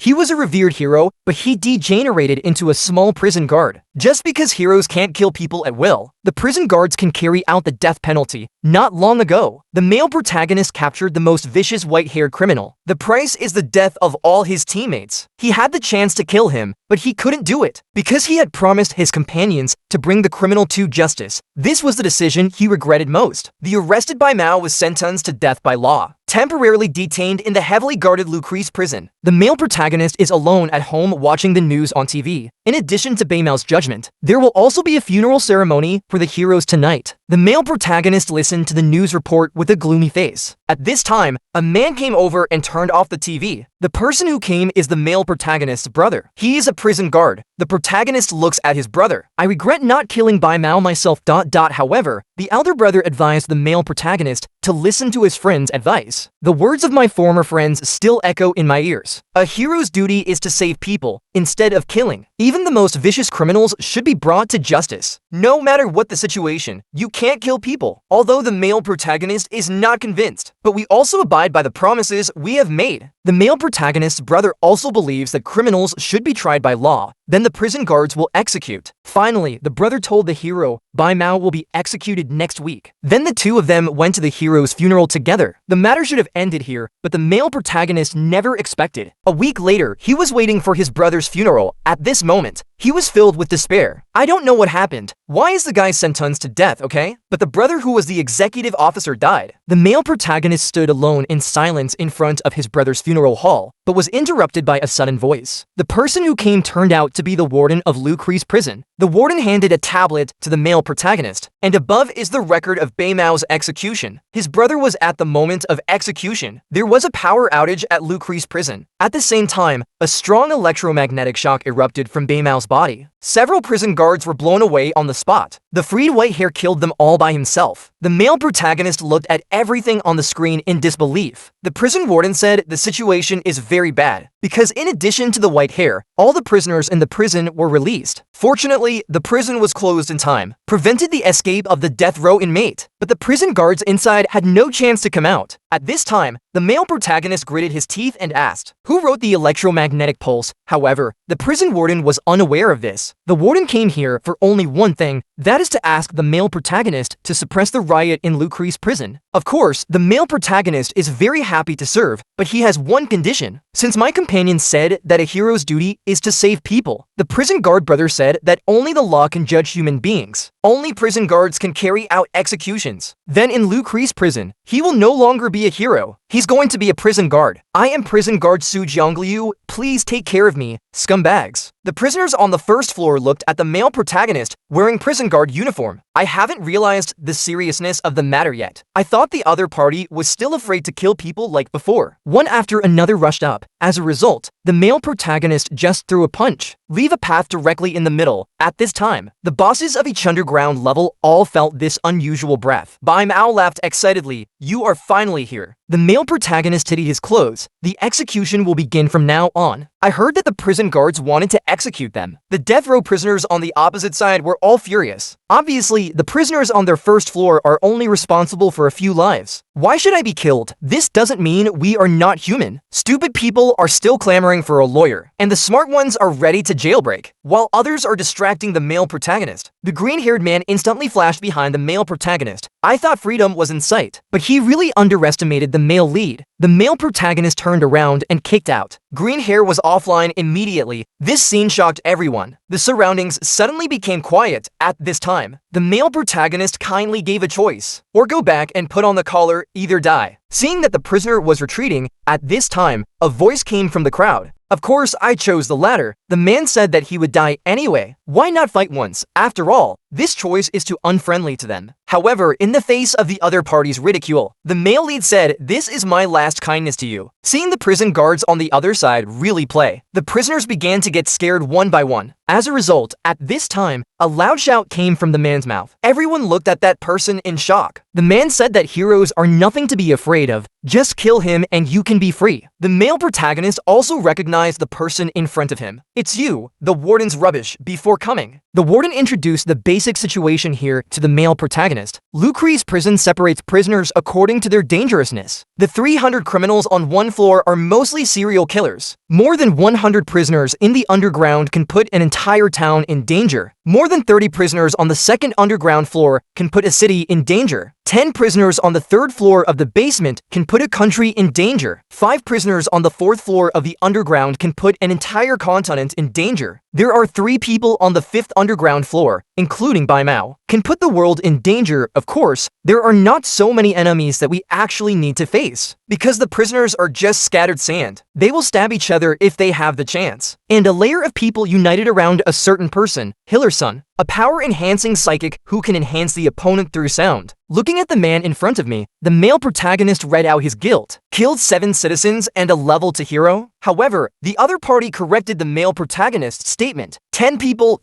He was a revered hero, but he degenerated into a small prison guard. Just because heroes can't kill people at will, the prison guards can carry out the death penalty. Not long ago, the male protagonist captured the most vicious white-haired criminal. The price is the death of all his teammates. He had the chance to kill him, but he couldn't do it, because he had promised his companions to bring the criminal to justice. This was the decision he regretted most. The arrested Bai Mao was sentenced to death by law, temporarily detained in the heavily guarded Lucrece prison. The male protagonist is alone at home watching the news on TV. In addition to Bai Mao's judgment, there will also be a funeral ceremony for the heroes tonight. The male protagonist listened to the news report with a gloomy face. At this time, a man came over and turned off the TV. The person who came is the male protagonist's brother. He is a prison guard. The protagonist looks at his brother. I regret not killing Bai Mao myself. However, the elder brother advised the male protagonist to listen to his friend's advice. The words of my former friends still echo in my ears. A hero's duty is to save people instead of killing. Even the most vicious criminals should be brought to justice. No matter what the situation, you can't kill people. Although the male protagonist is not convinced, but we also abide by the promises we have made. The male protagonist's brother also believes that criminals should be tried by law, then the prison guards will execute. Finally, the brother told the hero, Bai Mao will be executed next week. Then the two of them went to the hero's funeral together. The matter should have ended here, but the male protagonist never expected. A week later, he was waiting for his brother's funeral. At this moment, he was filled with despair. I don't know what happened. Why is the guy sentenced to death, okay? But the brother who was the executive officer died. The male protagonist stood alone in silence in front of his brother's funeral hall, but was interrupted by a sudden voice. The person who came turned out to be the warden of Lucrece prison. The warden handed a tablet to the male protagonist, and above is the record of Bai Mao's execution. His brother was at the moment of execution. There was a power outage at Lucrece prison. At the same time, a strong electromagnetic shock erupted from Bai Mao's body. Several prison guards were blown away on the spot. The freed white hair killed them all by himself. The male protagonist looked at everything on the screen in disbelief. The prison warden said the situation is very bad, because in addition to the white hair, all the prisoners in the prison were released. Fortunately, the prison was closed in time, prevented the escape of the death row inmate, but the prison guards inside had no chance to come out. At this time, the male protagonist gritted his teeth and asked, who wrote the electromagnetic pulse? However, the prison warden was unaware of this. The warden came here for only one thing, that is to ask the male protagonist to suppress the riot in Lucrece prison. Of course, the male protagonist is very happy to serve, but he has one condition. Since my companion said that a hero's duty is to save people, the prison guard brother said that only the law can judge human beings. Only prison guards can carry out executions. Then in Lucrece prison, he will no longer be a hero. He's going to be a prison guard. I am prison guard Su Jiangliu. Please take care of me, scumbags. The prisoners on the first floor looked at the male protagonist wearing prison guard uniform. I haven't realized the seriousness of the matter yet. I thought the other party was still afraid to kill people like before. One after another rushed up. As a result, the male protagonist just threw a punch. Leave a path directly in the middle. At this time, the bosses of each underground level all felt this unusual breath. Bai Mao laughed excitedly. You are finally here. The male protagonist tittied his clothes. The execution will begin from now on. I heard that the prison guards wanted to execute them. The death row prisoners on the opposite side were all furious. Obviously, the prisoners on their first floor are only responsible for a few lives. Why should I be killed? This doesn't mean we are not human. Stupid people are still clamoring for a lawyer, and the smart ones are ready to jailbreak, while others are distracting the male protagonist. The green-haired man instantly flashed behind the male protagonist. I thought freedom was in sight, but he really underestimated the male lead. The male protagonist turned around and kicked out. Green hair was offline immediately. This scene shocked everyone. The surroundings suddenly became quiet. At this time, the male protagonist kindly gave a choice: or go back and put on the collar, either die. Seeing that the prisoner was retreating, at this time, a voice came from the crowd. Of course, I chose the latter. The man said that he would die anyway. Why not fight once? After all, this choice is too unfriendly to them. However, in the face of the other party's ridicule, the male lead said, this is my last kindness to you. Seeing the prison guards on the other side really play, the prisoners began to get scared one by one. As a result, at this time, a loud shout came from the man's mouth. Everyone looked at that person in shock. The man said that heroes are nothing to be afraid of. Just kill him and you can be free. The male protagonist also recognized the person in front of him. It's you, the warden's rubbish, before coming. The warden introduced the basic situation here to the male protagonist. Lucre's prison separates prisoners according to their dangerousness. The 300 criminals on one floor are mostly serial killers. More than 100 prisoners in the underground can put an entire town in danger. More than 30 prisoners on the second underground floor can put a city in danger. 10 prisoners on the third floor of the basement can put a country in danger. 5 prisoners on the fourth floor of the underground can put an entire continent in danger. There are 3 people on the fifth underground floor, including Bai Mao, can put the world in danger. Of course, there are not so many enemies that we actually need to face, because the prisoners are just scattered sand. They will stab each other if they have the chance. And a layer of people united around a certain person, Hillerson, a power-enhancing psychic who can enhance the opponent through sound. Looking at the man in front of me, the male protagonist read out his guilt, killed 7 citizens and a level to hero. However, the other party corrected the male protagonist's statement. 10 people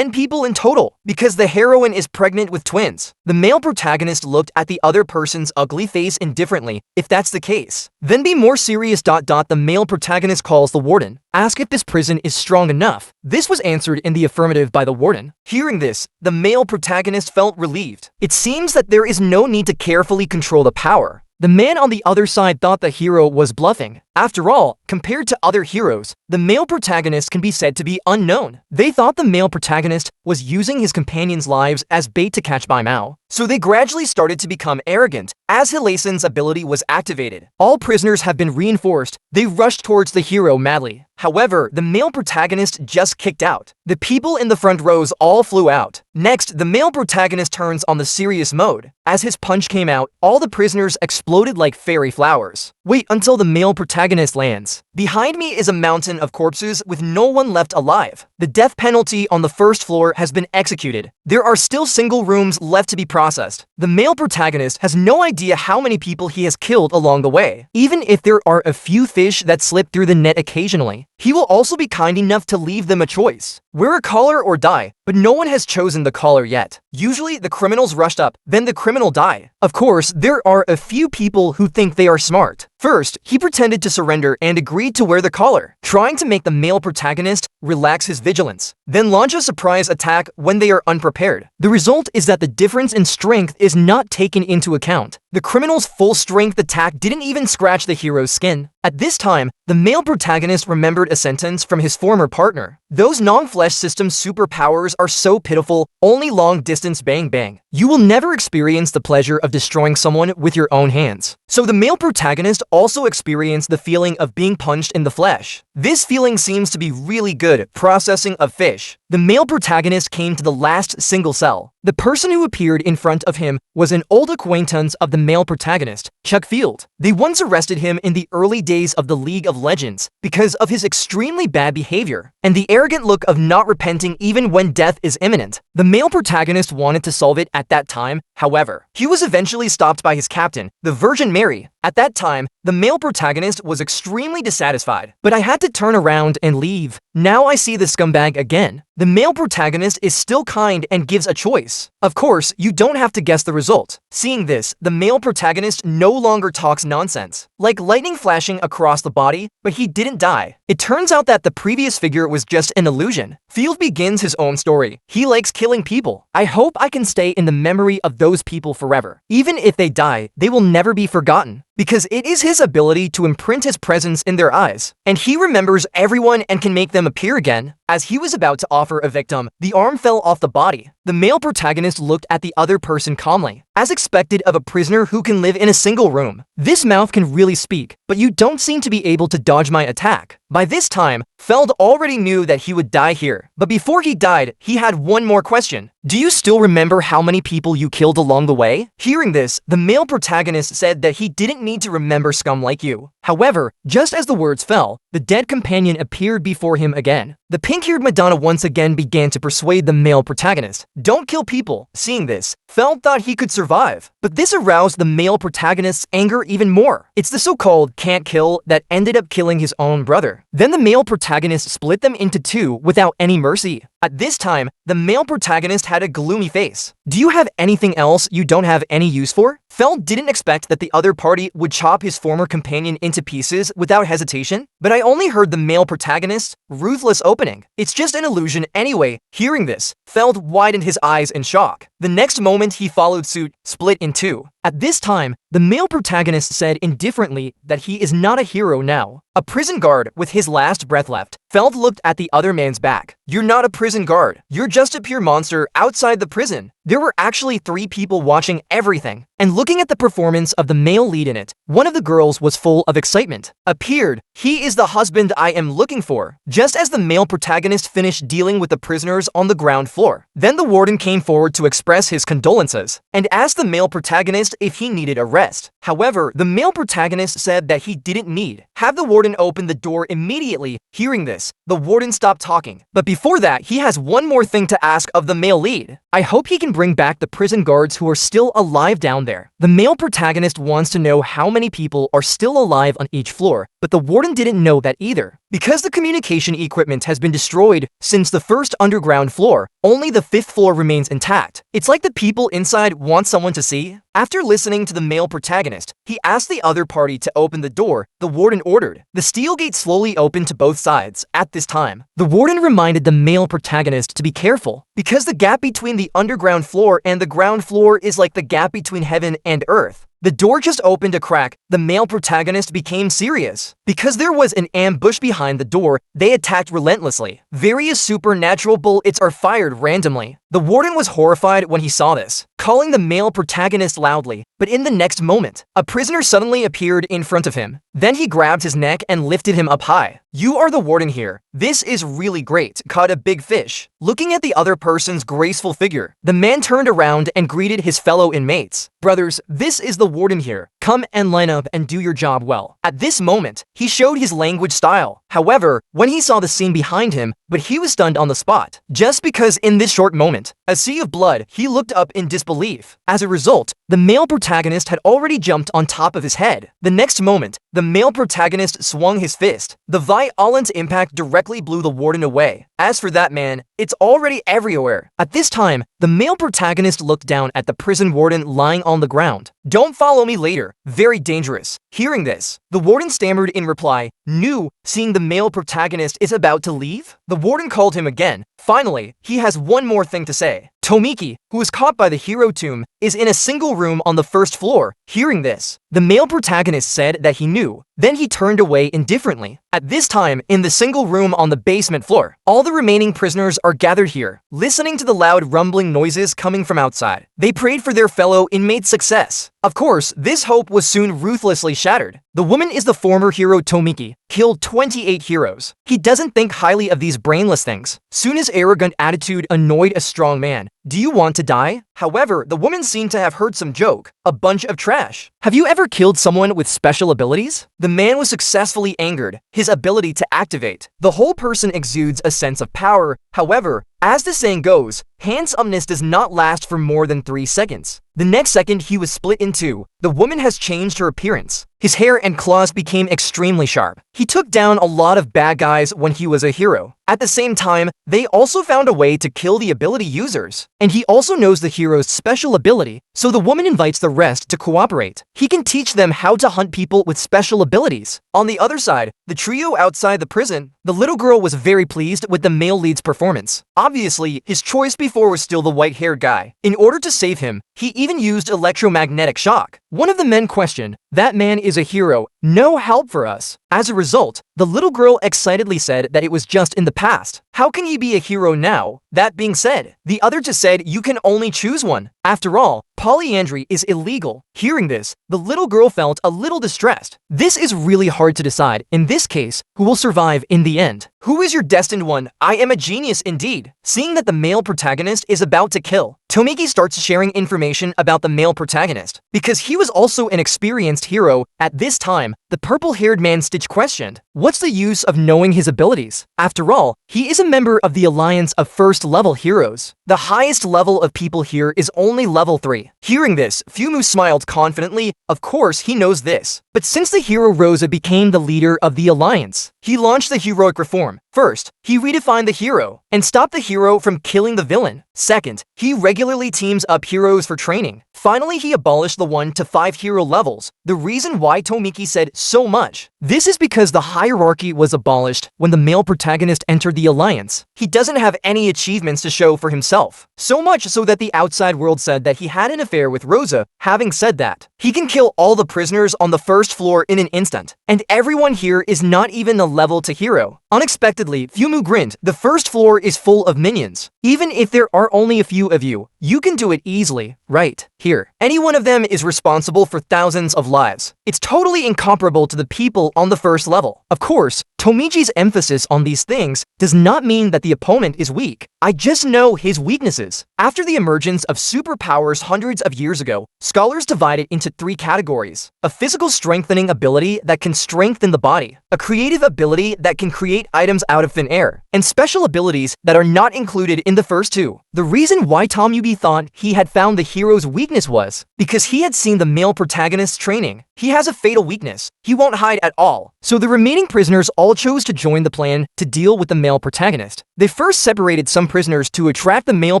in total, because the heroine is pregnant with twins. The male protagonist looked at the other person's ugly face indifferently. If that's the case, then be more serious. The male protagonist calls the warden, ask if this prison is strong enough. This was answered in the affirmative by the warden. Hearing this, the male protagonist felt relieved. It seems that there is no need to carefully control the power. The man on the other side thought the hero was bluffing. After all, compared to other heroes, the male protagonist can be said to be unknown. They thought the male protagonist was using his companions' lives as bait to catch Bai Mao, so they gradually started to become arrogant. As Hilason's ability was activated, all prisoners have been reinforced. They rushed towards the hero madly. However, the male protagonist just kicked out. The people in the front rows all flew out. Next, the male protagonist turns on the serious mode. As his punch came out, all the prisoners exploded like fairy flowers. Wait until the male protagonist lands. Behind me is a mountain of corpses with no one left alive. The death penalty on the first floor has been executed. There are still single rooms left to be processed. The male protagonist has no idea how many people he has killed along the way. Even if there are a few fish that slip through the net occasionally, he will also be kind enough to leave them a choice. Wear a collar or die, but no one has chosen the collar yet. Usually the criminals rushed up, then the criminal die. Of course, there are a few people who think they are smart. First, he pretended to surrender and agreed to wear the collar, trying to make the male protagonist relax his vigilance, then launch a surprise attack when they are unprepared. The result is that the difference in strength is not taken into account. The criminal's full strength attack didn't even scratch the hero's skin. At this time, the male protagonist remembered a sentence from his former partner. Those non-flesh system superpowers are so pitiful, only long-distance bang-bang. You will never experience the pleasure of destroying someone with your own hands. So the male protagonist also experienced the feeling of being punched in the flesh. This feeling seems to be really good. Processing of fish. The male protagonist came to the last single cell. The person who appeared in front of him was an old acquaintance of the male protagonist, Chuck Field. They once arrested him in the early days of the League of Legends because of his extremely bad behavior and the arrogant look of not repenting even when death is imminent. The male protagonist wanted to solve it at that time. However, he was eventually stopped by his captain, the Virgin Mary. At that time, the male protagonist was extremely dissatisfied, but I had to turn around and leave. Now I see the scumbag again. The male protagonist is still kind and gives a choice. Of course, you don't have to guess the result. Seeing this, the male protagonist no longer talks nonsense, like lightning flashing across the body, but he didn't die. It turns out that the previous figure was just an illusion. Field begins his own story. He likes killing people. I hope I can stay in the memory of those people forever. Even if they die, they will never be forgotten, because it is his ability to imprint his presence in their eyes, and he remembers everyone and can make them appear again. As he was about to offer a victim, the arm fell off the body. The male protagonist looked at the other person calmly, as expected of a prisoner who can live in a single room. This mouth can really speak, but you don't seem to be able to dodge my attack. By this time, Feld already knew that he would die here, but before he died, he had one more question. Do you still remember how many people you killed along the way? Hearing this, the male protagonist said that he didn't need to remember scum like you. However, just as the words fell, the dead companion appeared before him again. The pink-haired Madonna once again began to persuade the male protagonist. Don't kill people. Seeing this, Feld thought he could survive, but this aroused the male protagonist's anger even more. It's the so-called can't kill that ended up killing his own brother. Then the male protagonist split them into two without any mercy. At this time, the male protagonist had a gloomy face. Do you have anything else you don't have any use for? Feld didn't expect that the other party would chop his former companion into pieces without hesitation, but I only heard the male protagonist's ruthless opening. It's just an illusion anyway. Hearing this, Feld widened his eyes in shock. The next moment he followed suit, split in two. At this time, the male protagonist said indifferently that he is not a hero now. A prison guard with his last breath left. Feld looked at the other man's back. You're not a prison guard. You're just a pure monster outside the prison. There were actually 3 people watching everything. And looking at the performance of the male lead in it, one of the girls was full of excitement. Appeared, he is the husband I am looking for. Just as the male protagonist finished dealing with the prisoners on the ground floor. Then the warden came forward to express his condolences and asked the male protagonist if he needed a rest. However, the male protagonist said that he didn't need. Have the warden open the door immediately. Hearing this, the warden stopped talking. But before that, he has one more thing to ask of the male lead. I hope he can bring back the prison guards who are still alive down there. The male protagonist wants to know how many people are still alive on each floor, but the warden didn't know that either. Because the communication equipment has been destroyed since the first underground floor, only the 5th floor remains intact. It's like the people inside want someone to see. After listening to the male protagonist, he asked the other party to open the door. The warden ordered. The steel gate slowly opened to both sides. At this time, the warden reminded the male protagonist to be careful, because the gap between the underground floor and the ground floor is like the gap between heaven and earth. The door just opened a crack. The male protagonist became serious. Because there was an ambush behind the door, they attacked relentlessly. Various supernatural bullets are fired randomly. The warden was horrified when he saw this, calling the male protagonist loudly. But in the next moment, a prisoner suddenly appeared in front of him. Then he grabbed his neck and lifted him up high. You are the warden here. This is really great. Caught a big fish. Looking at the other person's graceful figure, the man turned around and greeted his fellow inmates. Brothers, this is the warden here. Come and line up and do your job well. At this moment, he showed his language style. However, when he saw the scene behind him, but he was stunned on the spot. Just because in this short moment, a sea of blood, he looked up in disbelief. As a result, the male protagonist had already jumped on top of his head. The next moment, the male protagonist swung his fist. The violent impact directly blew the warden away. As for that man, it's already everywhere. At this time, the male protagonist looked down at the prison warden lying on the ground. Don't follow me later. Very dangerous. Hearing this, the warden stammered in reply, "No," seeing the male protagonist is about to leave. The warden called him again. Finally, he has one more thing to say. Tomiki, who was caught by the hero tomb, is in a single room on the 1st floor. Hearing this, the male protagonist said that he knew. Then he turned away indifferently. At this time, in the single room on the basement floor, all the remaining prisoners are gathered here, listening to the loud rumbling noises coming from outside. They prayed for their fellow inmates' success. Of course, this hope was soon ruthlessly shattered. The woman is the former hero Tomiki, killed 28 heroes. He doesn't think highly of these brainless things. Soon his arrogant attitude annoyed a strong man. Do you want to die? However, the woman seemed to have heard some joke. A bunch of trash. Have you ever killed someone with special abilities? The man was successfully angered. His ability to activate. The whole person exudes a sense of power. However, as the saying goes, handsomeness does not last for more than 3 seconds. The next second, he was split in two. The woman has changed her appearance. His hair and claws became extremely sharp. He took down a lot of bad guys when he was a hero. At the same time, they also found a way to kill the ability users. And he also knows the hero's special ability, so the woman invites the rest to cooperate. He can teach them how to hunt people with special abilities. On the other side, the trio outside the prison, the little girl was very pleased with the male lead's performance. Obviously, his choice before was still the white-haired guy. In order to save him, he even used electromagnetic shock. One of the men questioned, "That man is a hero, no help for us." As a result, the little girl excitedly said that it was just in the past. How can he be a hero now? That being said, the other just said you can only choose one. After all, polyandry is illegal. Hearing this, the little girl felt a little distressed. This is really hard to decide. In this case, who will survive in the end? Who is your destined one? I am a genius indeed. Seeing that the male protagonist is about to kill, Tomiki starts sharing information about the male protagonist. Because he was also an experienced hero, at this time, the The purple-haired man Stitch questioned. What's the use of knowing his abilities? After all, he is a member of the Alliance of First-Level Heroes. The highest level of people here is only level 3. Hearing this, Fumu smiled confidently. Of course, he knows this. But since the hero Rosa became the leader of the Alliance, he launched the heroic reform. First, he redefined the hero and stopped the hero from killing the villain. Second, he regularly teams up heroes for training. Finally, he abolished the 1 to 5 hero levels. The reason why Tomiki said so much. This is because the hierarchy was abolished when the male protagonist entered the Alliance. He doesn't have any achievements to show for himself. So much so that the outside world said that he had an affair with Rosa. Having said that, he can kill all the prisoners on the first floor in an instant. And everyone here is not even a level to hero. Unexpectedly, Fumu grinned. The first floor is full of minions. Even if there are only a few of you, you can do it easily, right? Here. Any one of them is responsible for thousands of lives. It's totally incomparable to the people on the first level. Of course, Tomichi's emphasis on these things does not mean that the opponent is weak. I just know his weaknesses. After the emergence of superpowers hundreds of years ago, scholars divided into 3 categories. A physical strengthening ability that can strengthen the body, a creative ability that can create items out of thin air, and special abilities that are not included in the first 2. The reason why Tomiki thought he had found the hero's weakness was because he had seen the male protagonist's training. He has a fatal weakness. He won't hide at all. So the remaining prisoners all chose to join the plan to deal with the male protagonist. They first separated some prisoners to attract the male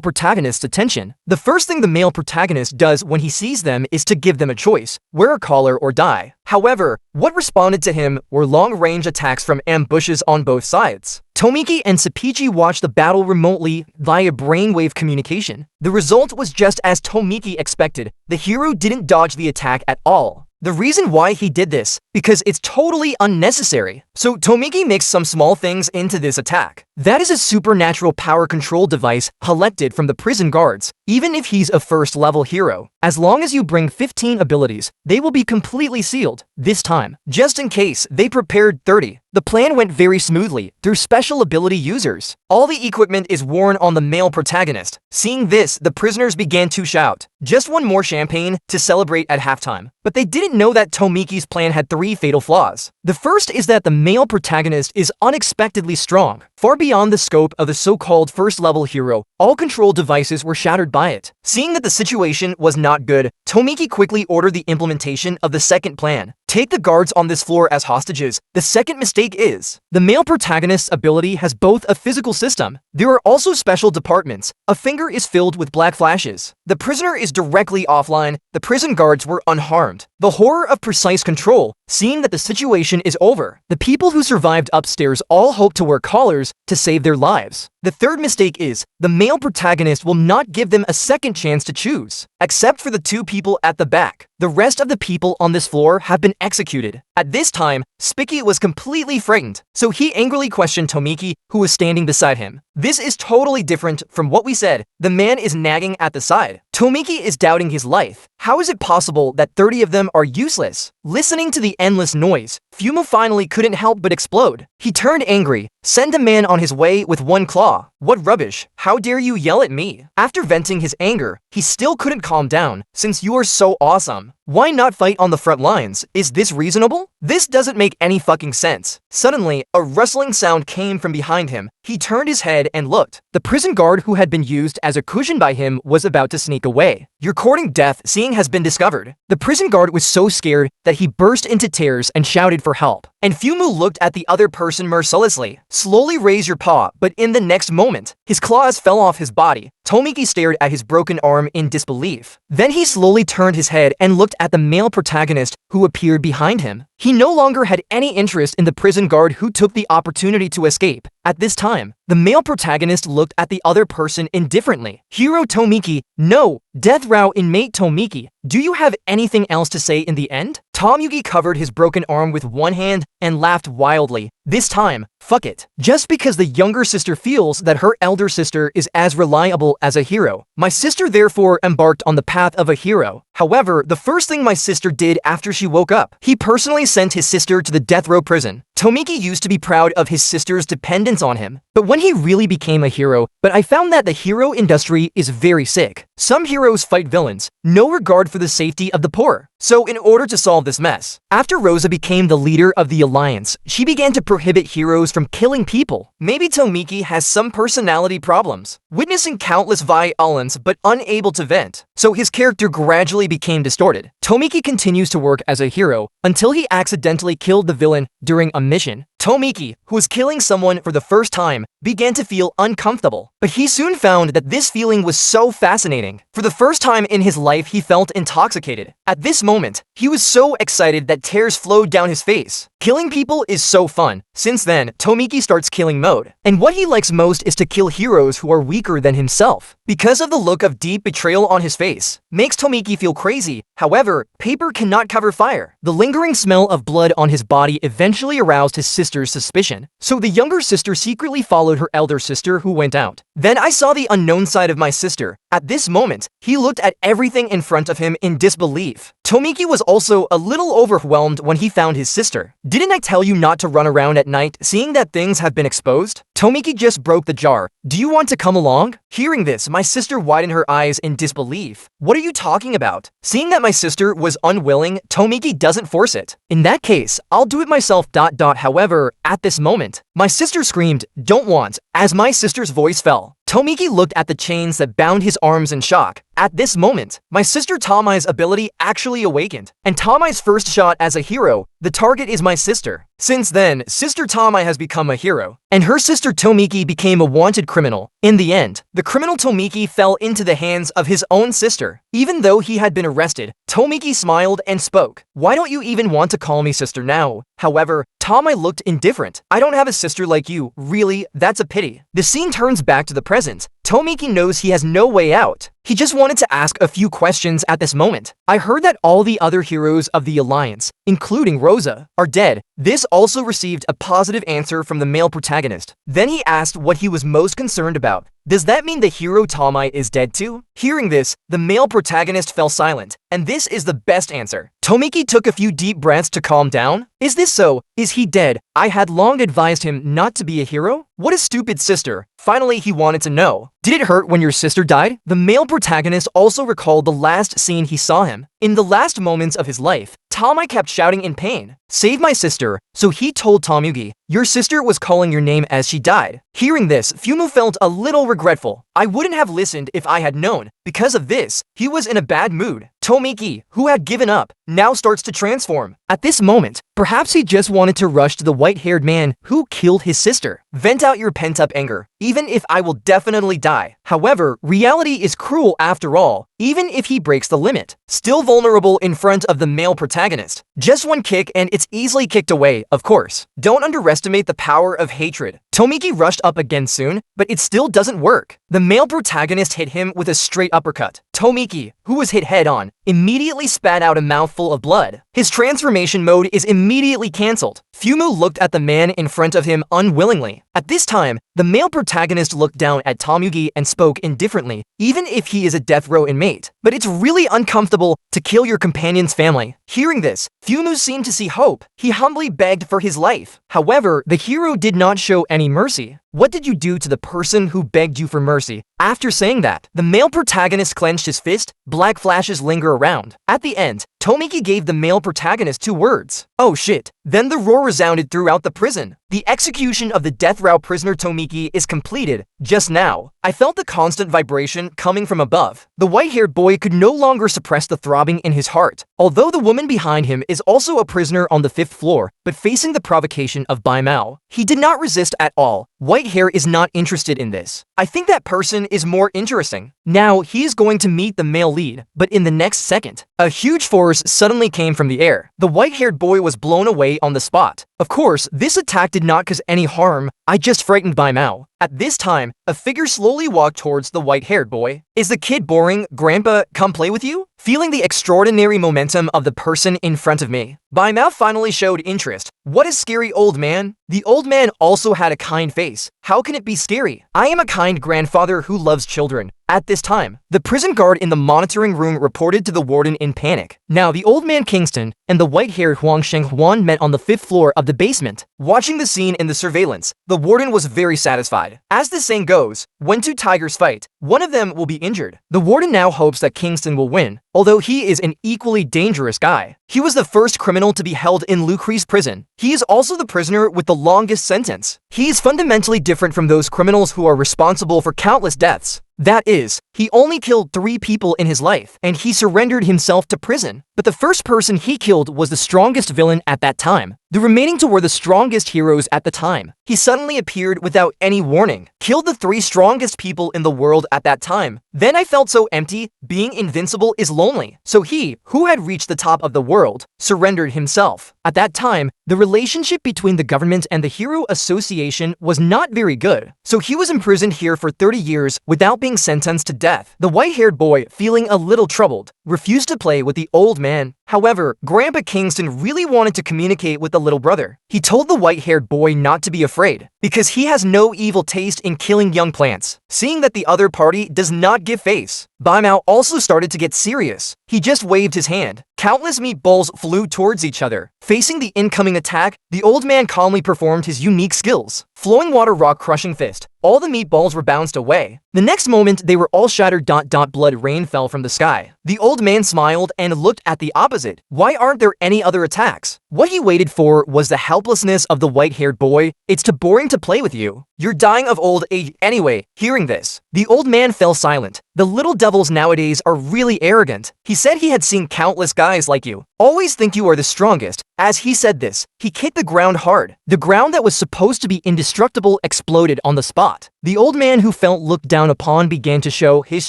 protagonist's attention. The first thing the male protagonist does when he sees them is to give them a choice: wear a collar or die. However, what responded to him were long-range attacks from ambushes on both sides. Tomiki and Sapichi watched the battle remotely via brainwave communication. The result was just as Tomiki expected. The hero didn't dodge the attack at all. The reason why he did this, because it's totally unnecessary. So Tomiki mixed some small things into this attack. That is a supernatural power control device collected from the prison guards. Even if he's a first-level hero, as long as you bring 15 abilities, they will be completely sealed. This time, just in case, they prepared 30. The plan went very smoothly through special ability users. All the equipment is worn on the male protagonist. Seeing this, the prisoners began to shout, "Just one more champagne" to celebrate at halftime. But they didn't know that Tomiki's plan had 3 fatal flaws. The first is that the male protagonist is unexpectedly strong, far beyond the scope of the so-called first-level hero. All control devices were shattered by it. Seeing that the situation was not good, Tomiki quickly ordered the implementation of the second plan. Take the guards on this floor as hostages. The second mistake is, the male protagonist's ability has both a physical system. There are also special departments. A finger is filled with black flashes. The prisoner is directly offline. The prison guards were unharmed. The horror of precise control, seeing that the situation is over. The people who survived upstairs all hope to wear collars to save their lives. The third mistake is, the male protagonist will not give them a second chance to choose, except for the 2 people at the back. The rest of the people on this floor have been executed. At this time, Spicky was completely frightened, so he angrily questioned Tomiki, who was standing beside him. This is totally different from what we said. The man is nagging at the side. Tomiki is doubting his life. How is it possible that 30 of them are useless? Listening to the endless noise, Fumu finally couldn't help but explode. He turned angry. Send a man on his way with 1 claw. What rubbish. How dare you yell at me? After venting his anger, he still couldn't calm down. Since you are so awesome, why not fight on the front lines? Is this reasonable? This doesn't make any fucking sense. Suddenly, a rustling sound came from behind him. He turned his head and looked. The prison guard who had been used as a cushion by him was about to sneak away. Your courting death seeing has been discovered. The prison guard was so scared that he burst into tears and shouted for help. And Fumu looked at the other person mercilessly. Slowly raise your paw, but in the next moment, his claws fell off his body. Tomiki stared at his broken arm in disbelief. Then he slowly turned his head and looked at the male protagonist who appeared behind him. He no longer had any interest in the prison guard who took the opportunity to escape. At this time, the male protagonist looked at the other person indifferently. Hero Tomiki, no, Death Row inmate Tomiki, do you have anything else to say in the end? Tomiki covered his broken arm with one hand and laughed wildly. This time, Fuck it. Just because the younger sister feels that her elder sister is as reliable as a hero, my sister therefore embarked on the path of a hero. However, the first thing my sister did after she woke up, he personally sent his sister to the death row prison. Tomiki used to be proud of his sister's dependence on him, but when he really became a hero, I found that the hero industry is very sick. Some heroes fight villains, no regard for the safety of the poor. So in order to solve this mess, after Rosa became the leader of the alliance, she began to prohibit heroes from killing people. Maybe Tomiki has some personality problems, witnessing countless violence but unable to vent, so his character gradually became distorted. Tomiki continues to work as a hero until he accidentally killed the villain during a mission. Tomiki, who was killing someone for the first time, began to feel uncomfortable, but he soon found that this feeling was so fascinating. For the first time in his life, he felt intoxicated. At this moment, he was so excited that tears flowed down his face. Killing people is so fun. Since then, Tomiki starts killing mode, and what he likes most is to kill heroes who are weaker than himself. Because of the look of deep betrayal on his face, makes Tomiki feel crazy. However, paper cannot cover fire. The lingering smell of blood on his body eventually aroused his sister's suspicion, so the younger sister secretly followed her elder sister who went out. Then I saw the unknown side of my sister. At this moment, he looked at everything in front of him in disbelief. Tomiki was also a little overwhelmed when he found his sister. Didn't I tell you not to run around at night, seeing that things have been exposed? Tomiki just broke the jar. Do you want to come along? Hearing this, my sister widened her eyes in disbelief. What are you talking about? Seeing that my sister was unwilling, Tomiki doesn't force it. In that case, I'll do it myself. However, at this moment, my sister screamed, "Don't want," as my sister's voice fell. Tomiki looked at the chains that bound his arms in shock. At this moment, my sister Tamai's ability actually awakened, and Tamai's first shot as a hero, the target is my sister. Since then, Sister Tamai has become a hero, and her sister Tomiki became a wanted criminal. In the end, the criminal Tomiki fell into the hands of his own sister. Even though he had been arrested, Tomiki smiled and spoke. "Why don't you even want to call me sister now?" However, Tamai looked indifferent. "I don't have a sister like you. Really, that's a pity." The scene turns back to the present. Tomiki knows he has no way out. He just wanted to ask a few questions at this moment. I heard that all the other heroes of the Alliance, including Rosa, are dead. This also received a positive answer from the male protagonist. Then he asked what he was most concerned about. Does that mean the hero Tamai is dead too? Hearing this, the male protagonist fell silent, and this is the best answer. Tomiki took a few deep breaths to calm down. Is this so? Is he dead? I had long advised him not to be a hero? What a stupid sister. Finally, he wanted to know. Did it hurt when your sister died? The male protagonist also recalled the last scene he saw him. In the last moments of his life, Tamai kept shouting in pain, "Save my sister." So he told Tomiki, "Your sister was calling your name as she died." Hearing this, Fumu felt a little regretful. I wouldn't have listened if I had known. Because of this, he was in a bad mood. Tomiki, who had given up, now starts to transform. At this moment, perhaps he just wanted to rush to the white-haired man who killed his sister. Vent out your pent-up anger, even if I will definitely die. However, reality is cruel after all, even if he breaks the limit. Still vulnerable in front of the male protagonist. Just one kick and it's easily kicked away, of course. Don't underestimate the power of hatred. Tomiki rushed up again soon, but it still doesn't work. The male protagonist hit him with a straight uppercut. Tomiki, who was hit head-on, immediately spat out a mouthful of blood. His transformation mode is immediately cancelled. Fumu looked at the man in front of him unwillingly. At this time, the male protagonist looked down at Tomiki and spoke indifferently, even if he is a death row inmate. But it's really uncomfortable to kill your companion's family. Hearing this, Fumu seemed to see hope. He humbly begged for his life. However, the hero did not show any mercy. What did you do to the person who begged you for mercy? After saying that, the male protagonist clenched his fist. Black flashes linger around. At the end, Tomiki gave the male protagonist 2 words. "Oh shit." Then the roar resounded throughout the prison. The execution of the death row prisoner Tomiki is completed. Just now, I felt the constant vibration coming from above. The white-haired boy could no longer suppress the throbbing in his heart. Although the woman behind him is also a prisoner on the 5th floor, but facing the provocation of Bai Mao, he did not resist at all. White hair is not interested in this. I think that person is more interesting. Now he is going to meet the male lead, but in the next second, a huge force suddenly came from the air. The white-haired boy was blown away on the spot. Of course, this attack did not cause any harm. I just frightened by Mao. At this time, a figure slowly walked towards the white-haired boy. Is the kid boring? Grandpa, come play with you? Feeling the extraordinary momentum of the person in front of me, Bai Mao finally showed interest. What is scary, old man? The old man also had a kind face. How can it be scary? I am a kind grandfather who loves children. At this time, the prison guard in the monitoring room reported to the warden in panic. Now, the old man Kingston and the white-haired Huang Shenghuan met on the 5th floor of the basement. Watching the scene in the surveillance, the warden was very satisfied. As the saying goes, when two tigers fight, one of them will be injured. The warden now hopes that Kingston will win, although he is an equally dangerous guy. He was the first criminal to be held in Lucre's prison. He is also the prisoner with the longest sentence. He is fundamentally different from those criminals who are responsible for countless deaths. That is, he only killed 3 people in his life, and he surrendered himself to prison. But the first person he killed was the strongest villain at that time. The remaining 2 were the strongest heroes at the time. He suddenly appeared without any warning, killed the 3 strongest people in the world at that time. Then I felt so empty. Being invincible is lonely. So he, who had reached the top of the world, surrendered himself. At that time, the relationship between the government and the Hero Association was not very good. So he was imprisoned here for 30 years without being sentenced to death. The white-haired boy, feeling a little troubled, refused to play with the old man. However, Grandpa Kingston really wanted to communicate with the little brother. He told the white-haired boy not to be afraid, because he has no evil taste in killing young plants. Seeing that the other party does not give face, Bai Mao also started to get serious. He just waved his hand. Countless meatballs flew towards each other. Facing the incoming attack, the old man calmly performed his unique skills. Flowing water rock crushing fist. All the meatballs were bounced away. The next moment, they were all shattered. Blood rain fell from the sky. The old man smiled and looked at the opposite. Why aren't there any other attacks? What he waited for was the helplessness of the white-haired boy. It's too boring to play with you. You're dying of old age anyway. Hearing this, the old man fell silent. The little devils nowadays are really arrogant. He said he had seen countless guys like you. Always think you are the strongest. As he said this, he kicked the ground hard. The ground that was supposed to be indestructible exploded on the spot. The old man who felt looked down upon began to show his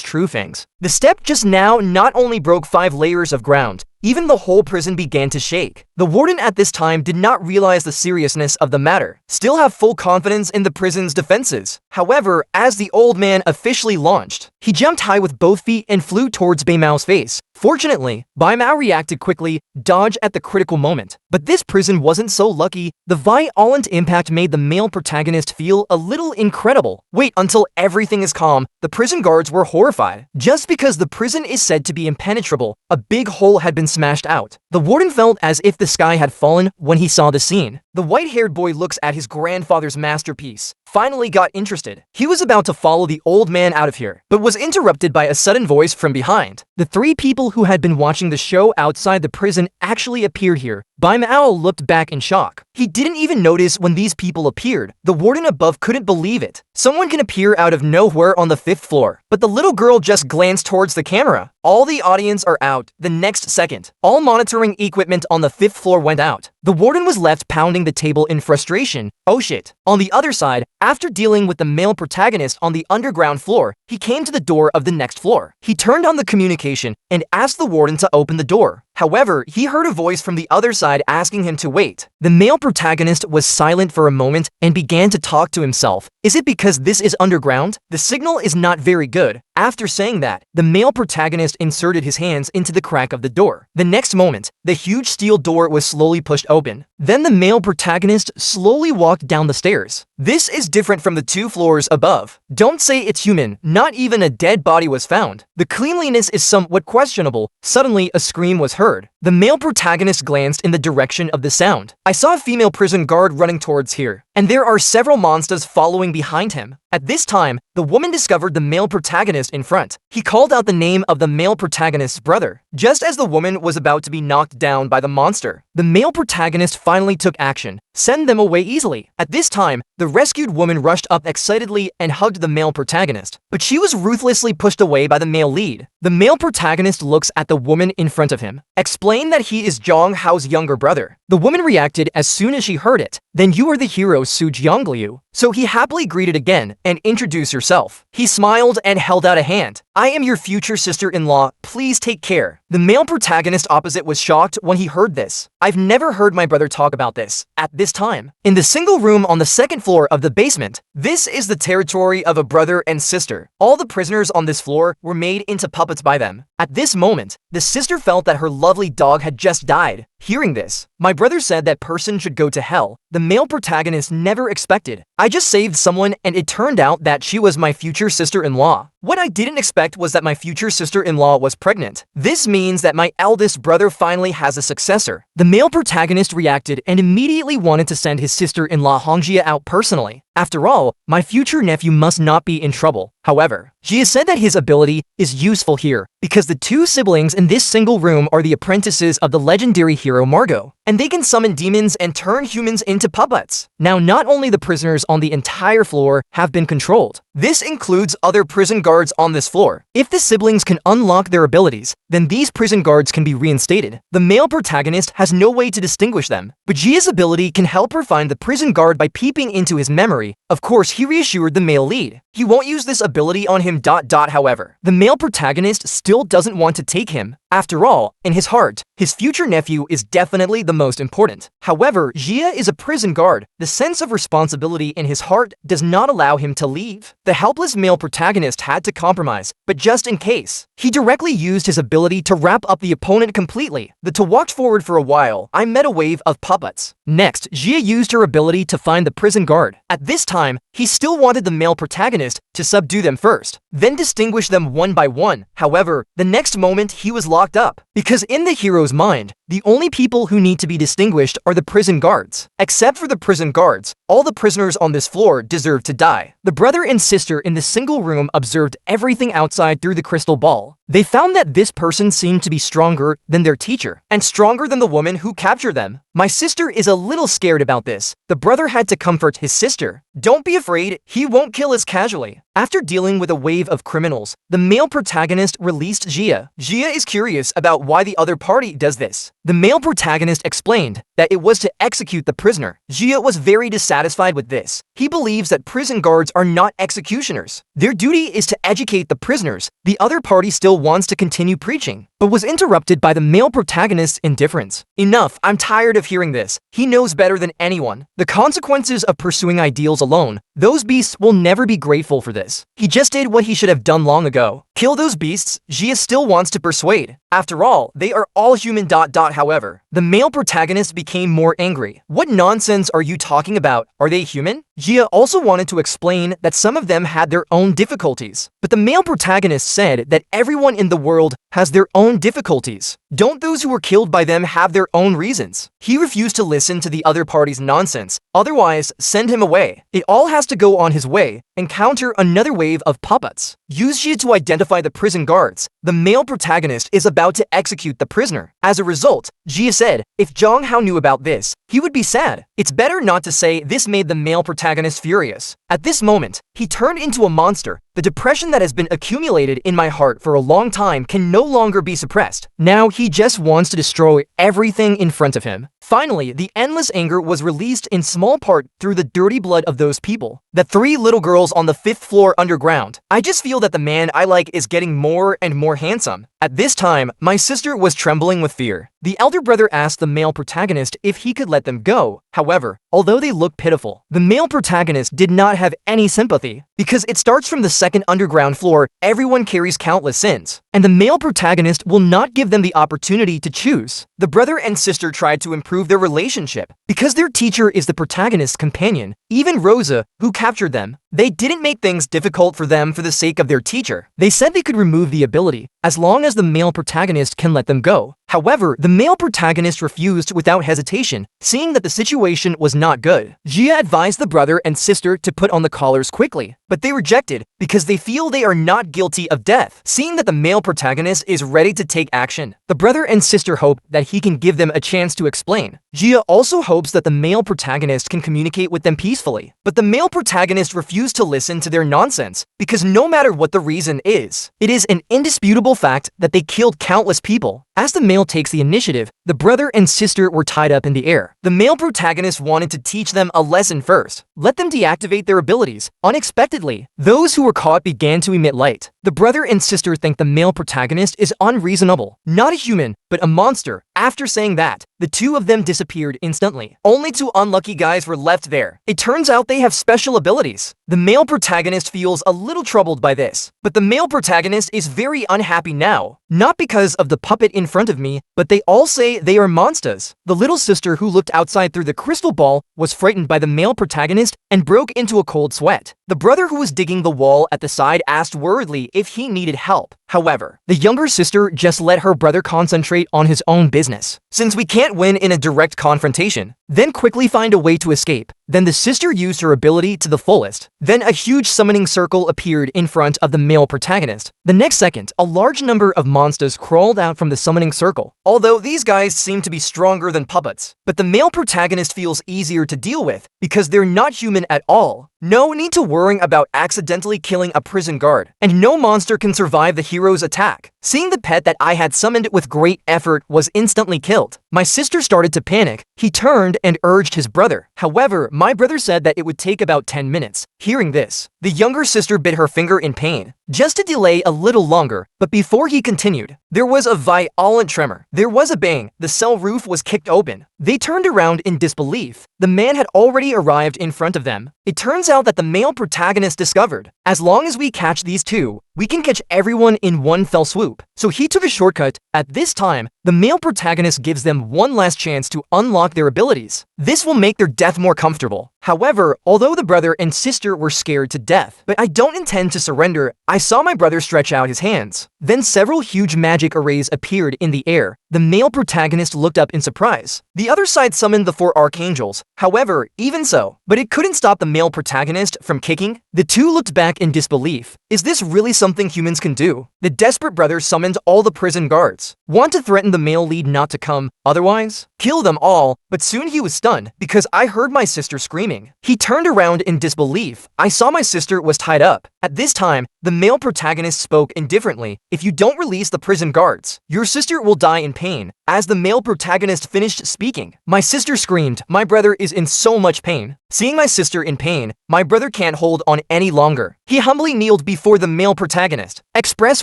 true fangs. The step just now not only broke 5 layers of ground, even the whole prison began to shake. The warden at this time did not realize the seriousness of the matter, still have full confidence in the prison's defenses. However, as the old man officially launched, he jumped high with both feet and flew towards Bai Mao's face. Fortunately, Bai Mao reacted quickly, dodged at the critical moment. But this prison wasn't so lucky. The violent impact made the male protagonist feel a little incredible. Wait until everything is calm. The prison guards were horrified. Just because the prison is said to be impenetrable, a big hole had been smashed out. The warden felt as if the sky had fallen when he saw the scene. The white-haired boy looks at his grandfather's masterpiece. Finally got interested. He was about to follow the old man out of here, but was interrupted by a sudden voice from behind. The 3 people who had been watching the show outside the prison actually appeared here. Bai Mao looked back in shock. He didn't even notice when these people appeared. The warden above couldn't believe it. Someone can appear out of nowhere on the 5th floor. But the little girl just glanced towards the camera. All the audience are out. The next second, all monitoring equipment on the 5th floor went out. The warden was left pounding the table in frustration. Oh shit. On the other side, after dealing with the male protagonist on the underground floor, he came to the door of the next floor. He turned on the communication and asked the warden to open the door. However, he heard a voice from the other side asking him to wait. The male protagonist was silent for a moment and began to talk to himself. Is it because this is underground? The signal is not very good. After saying that, the male protagonist inserted his hands into the crack of the door. The next moment, the huge steel door was slowly pushed open. Then the male protagonist slowly walked down the stairs. This is different from the 2 floors above. Don't say it's human. Not even a dead body was found. The cleanliness is somewhat questionable. Suddenly, a scream was heard. The male protagonist glanced in the direction of the sound. I saw a female prison guard running towards here, and there are several monsters following behind him. At this time, the woman discovered the male protagonist in front. He called out the name of the male protagonist's brother. Just as the woman was about to be knocked down by the monster, the male protagonist finally took action. Send them away easily. At this time, the rescued woman rushed up excitedly and hugged the male protagonist. But she was ruthlessly pushed away by the male lead. The male protagonist looks at the woman in front of him. Explain that he is Zhang Hao's younger brother. The woman reacted as soon as she heard it. Then you are the hero Su Jiangliu. So he happily greeted again and introduced herself. He smiled and held out a hand. I am your future sister-in-law, please take care. The male protagonist opposite was shocked when he heard this. I've never heard my brother talk about this. At this time, in the single room on the second floor of the basement, this is the territory of a brother and sister. All the prisoners on this floor were made into puppets by them. At this moment, the sister felt that her lovely dog had just died. Hearing this, my brother said that person should go to hell. The male protagonist never expected. I just saved someone and it turned out that she was my future sister-in-law. What I didn't expect was that my future sister-in-law was pregnant. This means that my eldest brother finally has a successor. The male protagonist reacted and immediately wanted to send his sister-in-law Hongjia out personally. After all, my future nephew must not be in trouble. However, Jia said that his ability is useful here because the two siblings in this single room are the apprentices of the legendary hero Margot, and they can summon demons and turn humans into puppets. Now, not only the prisoners on the entire floor have been controlled, this includes other prison guards on this floor. If the siblings can unlock their abilities, then these prison guards can be reinstated. The male protagonist has no way to distinguish them, but Jia's ability can help her find the prison guard by peeping into his memory. Of course, he reassured the male lead. He won't use this ability on him. However, the male protagonist still doesn't want to take him. After all, in his heart, his future nephew is definitely the most important. However, Jia is a prison guard. The sense of responsibility in his heart does not allow him to leave. The helpless male protagonist had to compromise, but just in case, he directly used his ability to wrap up the opponent completely. To watch forward for a while, I met a wave of puppets. Next, Jia used her ability to find the prison guard. At this time, he still wanted the male protagonist to subdue them first, then distinguish them one by one. However, the next moment he was locked up, because in the hero's mind, the only people who need to be distinguished are the prison guards. Except for the prison guards, all the prisoners on this floor deserve to die. The brother and sister in the single room observed everything outside through the crystal ball. They found that this person seemed to be stronger than their teacher, and stronger than the woman who captured them. My sister is a little scared about this. The brother had to comfort his sister. Don't be afraid, he won't kill us casually. After dealing with a wave of criminals, the male protagonist released Jia. Jia is curious about why the other party does this. The male protagonist explained that it was to execute the prisoner. Jia was very dissatisfied with this. He believes that prison guards are not executioners. Their duty is to educate the prisoners. The other party still wants to continue preaching, but was interrupted by the male protagonist's indifference. Enough, I'm tired of hearing this. He knows better than anyone. The consequences of pursuing ideals alone, those beasts will never be grateful for this. He just did what he should have done long ago. Kill those beasts, Jia still wants to persuade. After all, they are all human. However, the male protagonist became more angry. What nonsense are you talking about? Are they human? Jia also wanted to explain that some of them had their own difficulties, but the male protagonist said that everyone in the world has their own difficulties. Don't those who were killed by them have their own reasons? He refused to listen to the other party's nonsense. Otherwise, send him away. It all has to go on his way. Encounter another wave of puppets. Use Jia to identify the prison guards. The male protagonist is about to execute the prisoner. As a result, Jia said, if Zhang Hao knew about this, he would be sad. It's better not to say this made the male protagonist furious. At this moment, he turned into a monster. The depression that has been accumulated in my heart for a long time can no longer be suppressed. Now he just wants to destroy everything in front of him. Finally, the endless anger was released in small part through the dirty blood of those people. The 3 little girls on the 5th floor underground. I just feel that the man I like is getting more and more handsome. At this time, my sister was trembling with fear. The elder brother asked the male protagonist if he could let them go. However, although they looked pitiful, the male protagonist did not have any sympathy. Because it starts from the 2nd underground floor, everyone carries countless sins, and the male protagonist will not give them the opportunity to choose. The brother and sister tried to improve their relationship. Because their teacher is the protagonist's companion, even Rosa, who captured them, they didn't make things difficult for them for the sake of their teacher. They said they could remove the ability, as long as the male protagonist can let them go. However, the male protagonist refused without hesitation, seeing that the situation was not good. Jia advised the brother and sister to put on the collars quickly, but they rejected because they feel they are not guilty of death. Seeing that the male protagonist is ready to take action, the brother and sister hope that he can give them a chance to explain. Jia also hopes that the male protagonist can communicate with them peacefully, but the male protagonist refused to listen to their nonsense because no matter what the reason is, it is an indisputable fact that they killed countless people. As the male takes the initiative, The brother and sister were tied up in the air. The male protagonist wanted to teach them a lesson first. Let them deactivate their abilities. Unexpectedly, those who were caught began to emit light. The brother and sister think the male protagonist is unreasonable, not a human, but a monster. After saying that, the two of them disappeared instantly. Only two unlucky guys were left there. It turns out they have special abilities. The male protagonist feels a little troubled by this, but the male protagonist is very unhappy now. Not because of the puppet in front of me, but they all say they are monsters. The little sister who looked outside through the crystal ball was frightened by the male protagonist and broke into a cold sweat. The brother who was digging the wall at the side asked worriedly if he needed help. However, the younger sister just let her brother concentrate on his own business. Since we can't win in a direct confrontation, then quickly find a way to escape. Then the sister used her ability to the fullest. Then a huge summoning circle appeared in front of the male protagonist. The next second, a large number of monsters crawled out from the summoning circle. Although these guys seem to be stronger than puppets, but the male protagonist feels easier to deal with because they're not human at all. No need to worry about accidentally killing a prison guard, and no monster can survive the hero's attack. Seeing the pet that I had summoned with great effort was instantly killed, my sister started to panic. He turned and urged his brother. However, my brother said that it would take about 10 minutes. Hearing this, the younger sister bit her finger in pain, just to delay a little longer, but before he continued, there was a violent tremor. There was a bang. The cell roof was kicked open. They turned around in disbelief. The man had already arrived in front of them. It turns out that the male protagonist discovered, as long as we catch these two, we can catch everyone in one fell swoop. So he took a shortcut. At this time, the male protagonist gives them one last chance to unlock their abilities. This will make their death more comfortable. However, although the brother and sister were scared to death, but I don't intend to surrender, I saw my brother stretch out his hands. Then several huge magic arrays appeared in the air. The male protagonist looked up in surprise. The other side summoned the 4 archangels. However, even so, but it couldn't stop the male protagonist from kicking. The two looked back in disbelief. Is this really something humans can do? The desperate brother summoned all the prison guards. Want to threaten the male lead not to come, otherwise kill them all, but soon he was stunned because I heard my sister screaming. He turned around in disbelief. I saw my sister was tied up. At this time, the male protagonist spoke indifferently. If you don't release the prison guards, your sister will die in pain. As the male protagonist finished speaking, my sister screamed, "My brother is in so much pain." Seeing my sister in pain, my brother can't hold on any longer. He humbly kneeled before the male protagonist. Express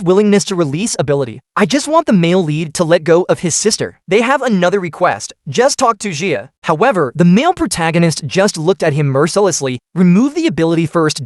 willingness to release ability. I just want the male lead to let go of his sister. They have another request. Just talk to Jia. However, the male protagonist just looked at him mercilessly. Remove the ability first.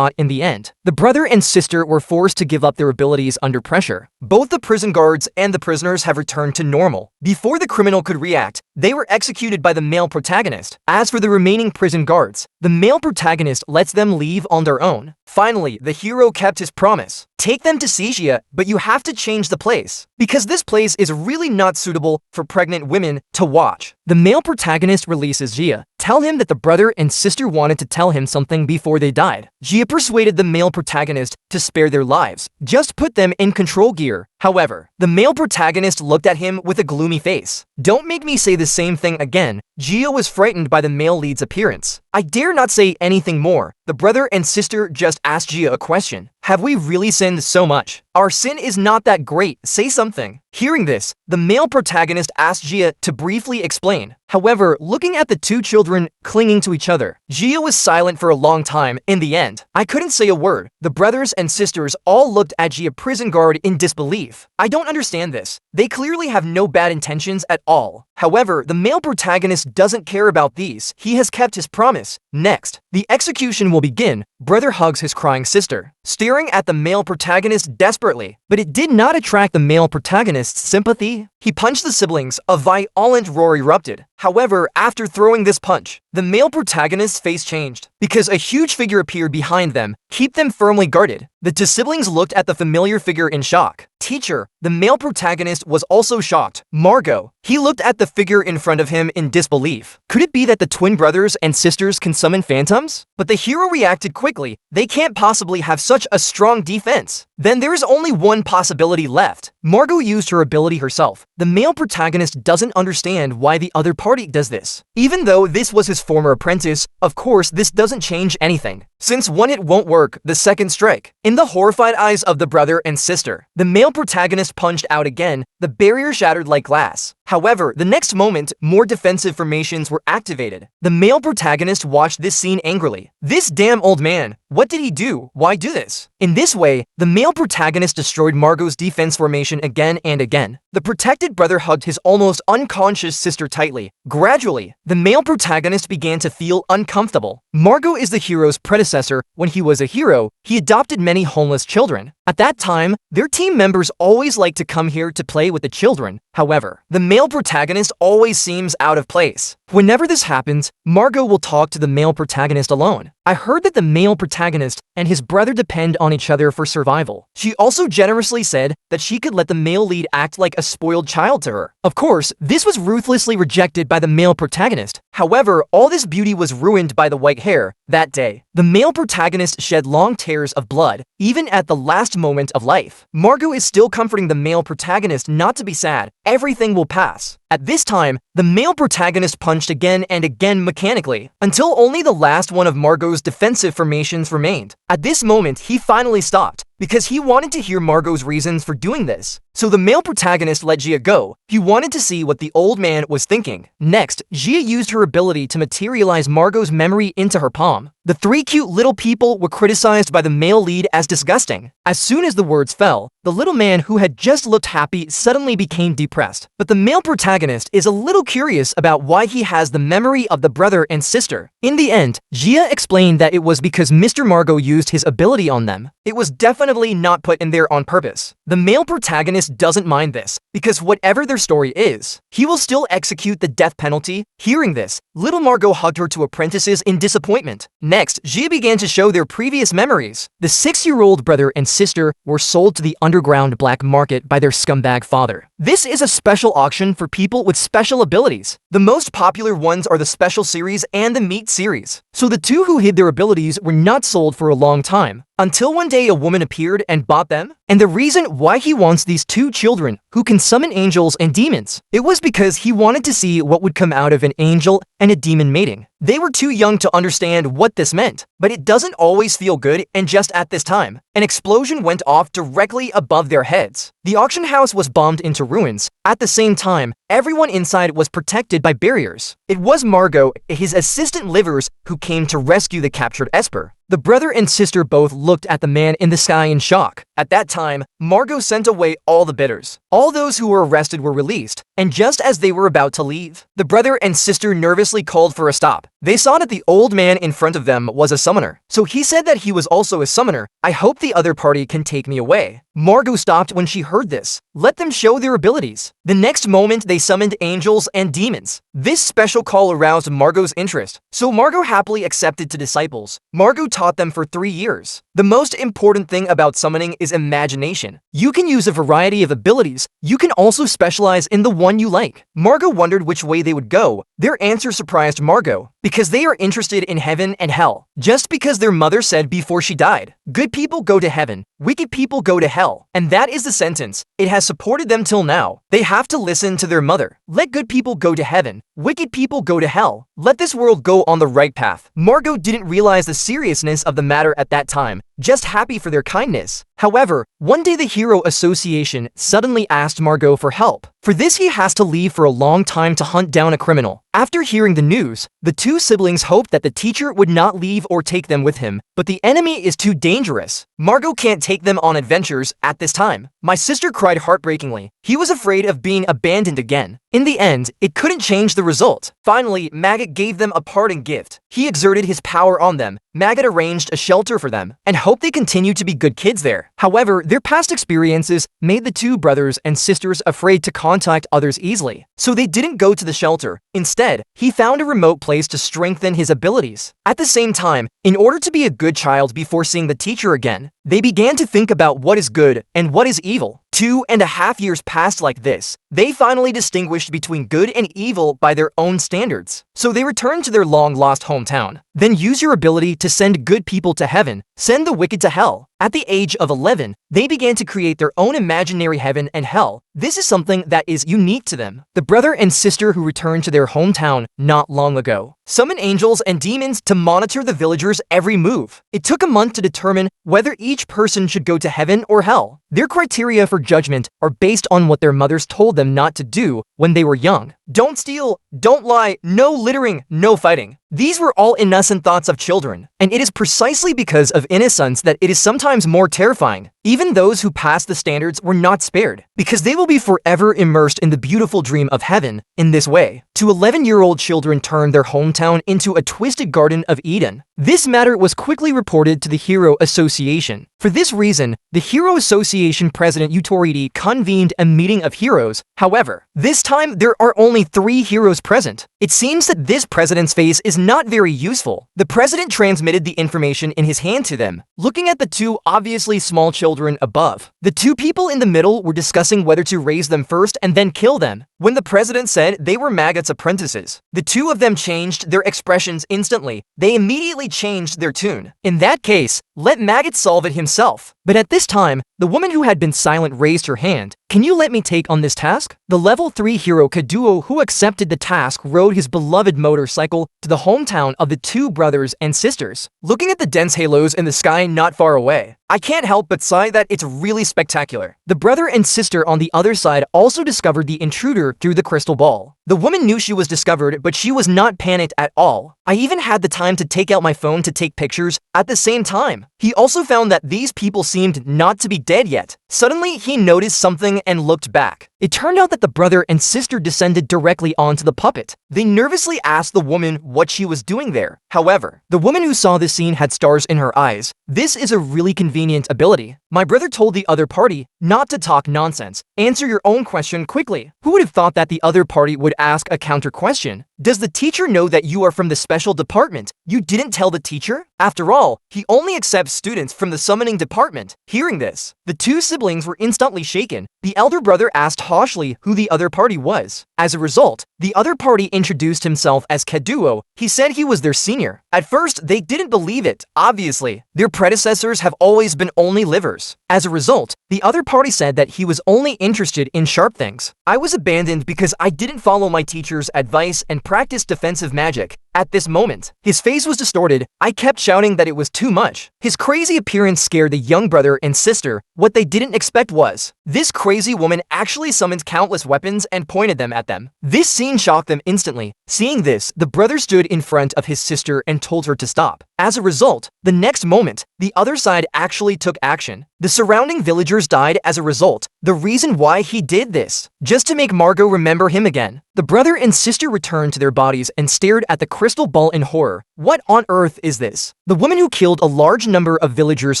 In the end, the brother and sister were forced to give up their abilities under pressure. Both the prison guards and the prisoners have returned to normal. Before the criminal could react, they were executed by the male protagonist. As for the remaining prison guards, the male protagonist lets them leave on their own. Finally, the hero kept his promise. Take them to Sijia, but you have to change the place, because this place is really not suitable for pregnant women to watch. The male protagonist releases Jia. Tell him that the brother and sister wanted to tell him something before they died. Jia persuaded the male protagonist to spare their lives. Just put them in control gear. However, the male protagonist looked at him with a gloomy face. Don't make me say the same thing again. Jia was frightened by the male lead's appearance. I dare not say anything more. The brother and sister just asked Jia a question. Have we really sinned so much? Our sin is not that great. Say something. Hearing this, the male protagonist asked Jia to briefly explain. However, looking at the two children clinging to each other, Jia was silent for a long time. In the end, I couldn't say a word. The brothers and sisters all looked at Jia prison guard in disbelief. I don't understand this. They clearly have no bad intentions at all. However, the male protagonist doesn't care about these. He has kept his promise. Next, the execution will begin. Brother hugs his crying sister, staring at the male protagonist desperately, but it did not attract the male protagonist's sympathy. He punched the siblings. A violent roar erupted. However, after throwing this punch, the male protagonist's face changed because a huge figure appeared behind them, keep them firmly guarded. The two siblings looked at the familiar figure in shock. Teacher, the male protagonist was also shocked. Margot, he looked at the figure in front of him in disbelief. Could it be that the twin brothers and sisters can summon phantoms? But the hero reacted quickly. They can't possibly have such a strong defense. Then there is only one possibility left. Margot used her ability herself. The male protagonist doesn't understand why the other party does this. Even though this was his former apprentice, of course this doesn't change anything. Since one hit won't work, the second strike. In the horrified eyes of the brother and sister, the male protagonist punched out again. The barrier shattered like glass. However, the next moment, more defensive formations were activated. The male protagonist watched this scene angrily. This damn old man, what did he do? Why do this? In this way, the male protagonist destroyed Margot's defense formation again and again. The protected brother hugged his almost unconscious sister tightly. Gradually, the male protagonist began to feel uncomfortable. Margot is the hero's predecessor. When he was a hero, he adopted many homeless children. At that time, their team members always like to come here to play with the children. However, the male protagonist always seems out of place. Whenever this happens, Margot will talk to the male protagonist alone. I heard that the male protagonist and his brother depend on each other for survival. She also generously said that she could let the male lead act like a spoiled child to her. Of course, this was ruthlessly rejected by the male protagonist. However, all this beauty was ruined by the white hair. That day, the male protagonist shed long tears of blood, even at the last moment of life. Margot is still comforting the male protagonist not to be sad. Everything will pass. At this time, the male protagonist punched again and again mechanically, until only the last one of Margot's defensive formations remained. At this moment, he finally stopped, because he wanted to hear Margot's reasons for doing this. So the male protagonist let Gia go. He wanted to see what the old man was thinking. Next, Gia used her ability to materialize Margot's memory into her palm. The three cute little people were criticized by the male lead as disgusting. As soon as the words fell, the little man who had just looked happy suddenly became depressed. But the male protagonist is a little curious about why he has the memory of the brother and sister. In the end, Gia explained that it was because Mr. Margot used his ability on them. It was definitely not put in there on purpose. The male protagonist doesn't mind this, because whatever their story is, he will still execute the death penalty. Hearing this, little Margot hugged her two apprentices in disappointment. Next, Gia began to show their previous memories. The 6-year-old brother and sister were sold to the underground black market by their scumbag father. This is a special auction for people with special abilities. The most popular ones are the Special Series and the Meat Series. So the two who hid their abilities were not sold for a long time, until one day a woman appeared and bought them. And the reason why he wants these two children who can summon angels and demons, it was because he wanted to see what would come out of an angel and a demon mating. They were too young to understand what this meant, but it doesn't always feel good, and just at this time, an explosion went off directly above their heads. The auction house was bombed into ruins. At the same time, everyone inside was protected by barriers. It was Margot, his assistant Livers, who came to rescue the captured Esper. The brother and sister both looked at the man in the sky in shock. At that time, Margot sent away all the bidders. All those who were arrested were released, and just as they were about to leave, the brother and sister nervously called for a stop. They saw that the old man in front of them was a summoner, so he said that he was also a summoner. I hope the other party can take me away. Margot stopped when she heard this. Let them show their abilities. The next moment, they summoned angels and demons. This special call aroused Margot's interest, so Margot happily accepted to disciples. Margot taught them for 3 years. The most important thing about summoning is imagination. You can use a variety of abilities. You can also specialize in the one you like. Margot wondered which way they would go. Their answer surprised Margot, because they are interested in heaven and hell, just because their mother said before she died, good people go to heaven, wicked people go to hell. And that is the sentence. It has supported them till now. They have to listen to their mother. Let good people go to heaven, wicked people go to hell. Let this world go on the right path. Margot didn't realize the seriousness of the matter at that time, just happy for their kindness. However, one day the Hero Association suddenly asked Margot for help. For this, he has to leave for a long time to hunt down a criminal. After hearing the news, the two siblings hoped that the teacher would not leave or take them with him, but the enemy is too dangerous. Margot can't take them on adventures at this time. My sister cried heartbreakingly. He was afraid of being abandoned again. In the end, it couldn't change the result. Finally, Maggot gave them a parting gift. He exerted his power on them. Maggot arranged a shelter for them and hoped they continue to be good kids there. However, their past experiences made the two brothers and sisters afraid to contact others easily, so they didn't go to the shelter. Instead, he found a remote place to strengthen his abilities. At the same time, in order to be a good child before seeing the teacher again, they began to think about what is good and what is evil. 2.5 years passed like this. They finally distinguished between good and evil by their own standards. So they returned to their long-lost hometown. Then use your ability to send good people to heaven, send the wicked to hell. At the age of 11, they began to create their own imaginary heaven and hell. This is something that is unique to them. The brother and sister who returned to their hometown not long ago summoned angels and demons to monitor the villagers' every move. It took a month to determine whether each person should go to heaven or hell. Their criteria for judgment are based on what their mothers told them not to do when they were young. Don't steal, don't lie, no littering, no fighting. These were all innocent thoughts of children, and it is precisely because of innocence that it is sometimes more terrifying. Even those who passed the standards were not spared, because they will be forever immersed in the beautiful dream of heaven. In this way, 11-year-old children turned their hometown into a twisted Garden of Eden. This matter was quickly reported to the Hero Association. For this reason, the Hero Association President Utoriti convened a meeting of heroes. However, this time there are only 3 heroes present. It seems that this president's face is not very useful. The president transmitted the information in his hand to them. Looking at the 2 obviously small children above, the 2 people in the middle were discussing whether to raise them first and then kill them. When the president said they were Maggot's apprentices, the 2 of them changed their expressions instantly. They immediately changed their tune. In that case, let Maggot solve it himself. But at this time, the woman who had been silent raised her hand. Can you let me take on this task? The level 3 hero Kaduo, who accepted the task, rode his beloved motorcycle to the hometown of the 2 brothers and sisters. Looking at the dense halos in the sky not far away, I can't help but sigh that it's really spectacular. The brother and sister on the other side also discovered the intruder through the crystal ball. The woman knew she was discovered, but she was not panicked at all. I even had the time to take out my phone to take pictures at the same time. He also found that these people seemed not to be dead yet. Suddenly, he noticed something and looked back. It turned out that the brother and sister descended directly onto the puppet. They nervously asked the woman what she was doing there. However, the woman who saw this scene had stars in her eyes. This is a really convenient ability. My brother told the other party not to talk nonsense. Answer your own question quickly. Who would have thought that the other party would ask a counter question? Does the teacher know that you are from the special department? You didn't tell the teacher? After all, he only accepts students from the summoning department. Hearing this, the 2 siblings were instantly shaken. The elder brother asked harshly who the other party was. As a result, the other party introduced himself as Kaduo. He said he was their senior. At first, they didn't believe it. Obviously, their predecessors have always been only livers. As a result, the other party said that he was only interested in sharp things. I was abandoned because I didn't follow my teacher's advice and practice defensive magic. At this moment, his face was distorted. I kept shouting that it was too much. His crazy appearance scared the young brother and sister. What they didn't expect was, this crazy woman actually summoned countless weapons and pointed them at them. This scene shocked them instantly. Seeing this, the brother stood in front of his sister and told her to stop. As a result, the next moment, the other side actually took action. The surrounding villagers died as a result. The reason why he did this, just to make Margot remember him again. The brother and sister returned to their bodies and stared at the crystal ball in horror. What on earth is this? The woman who killed a large number of villagers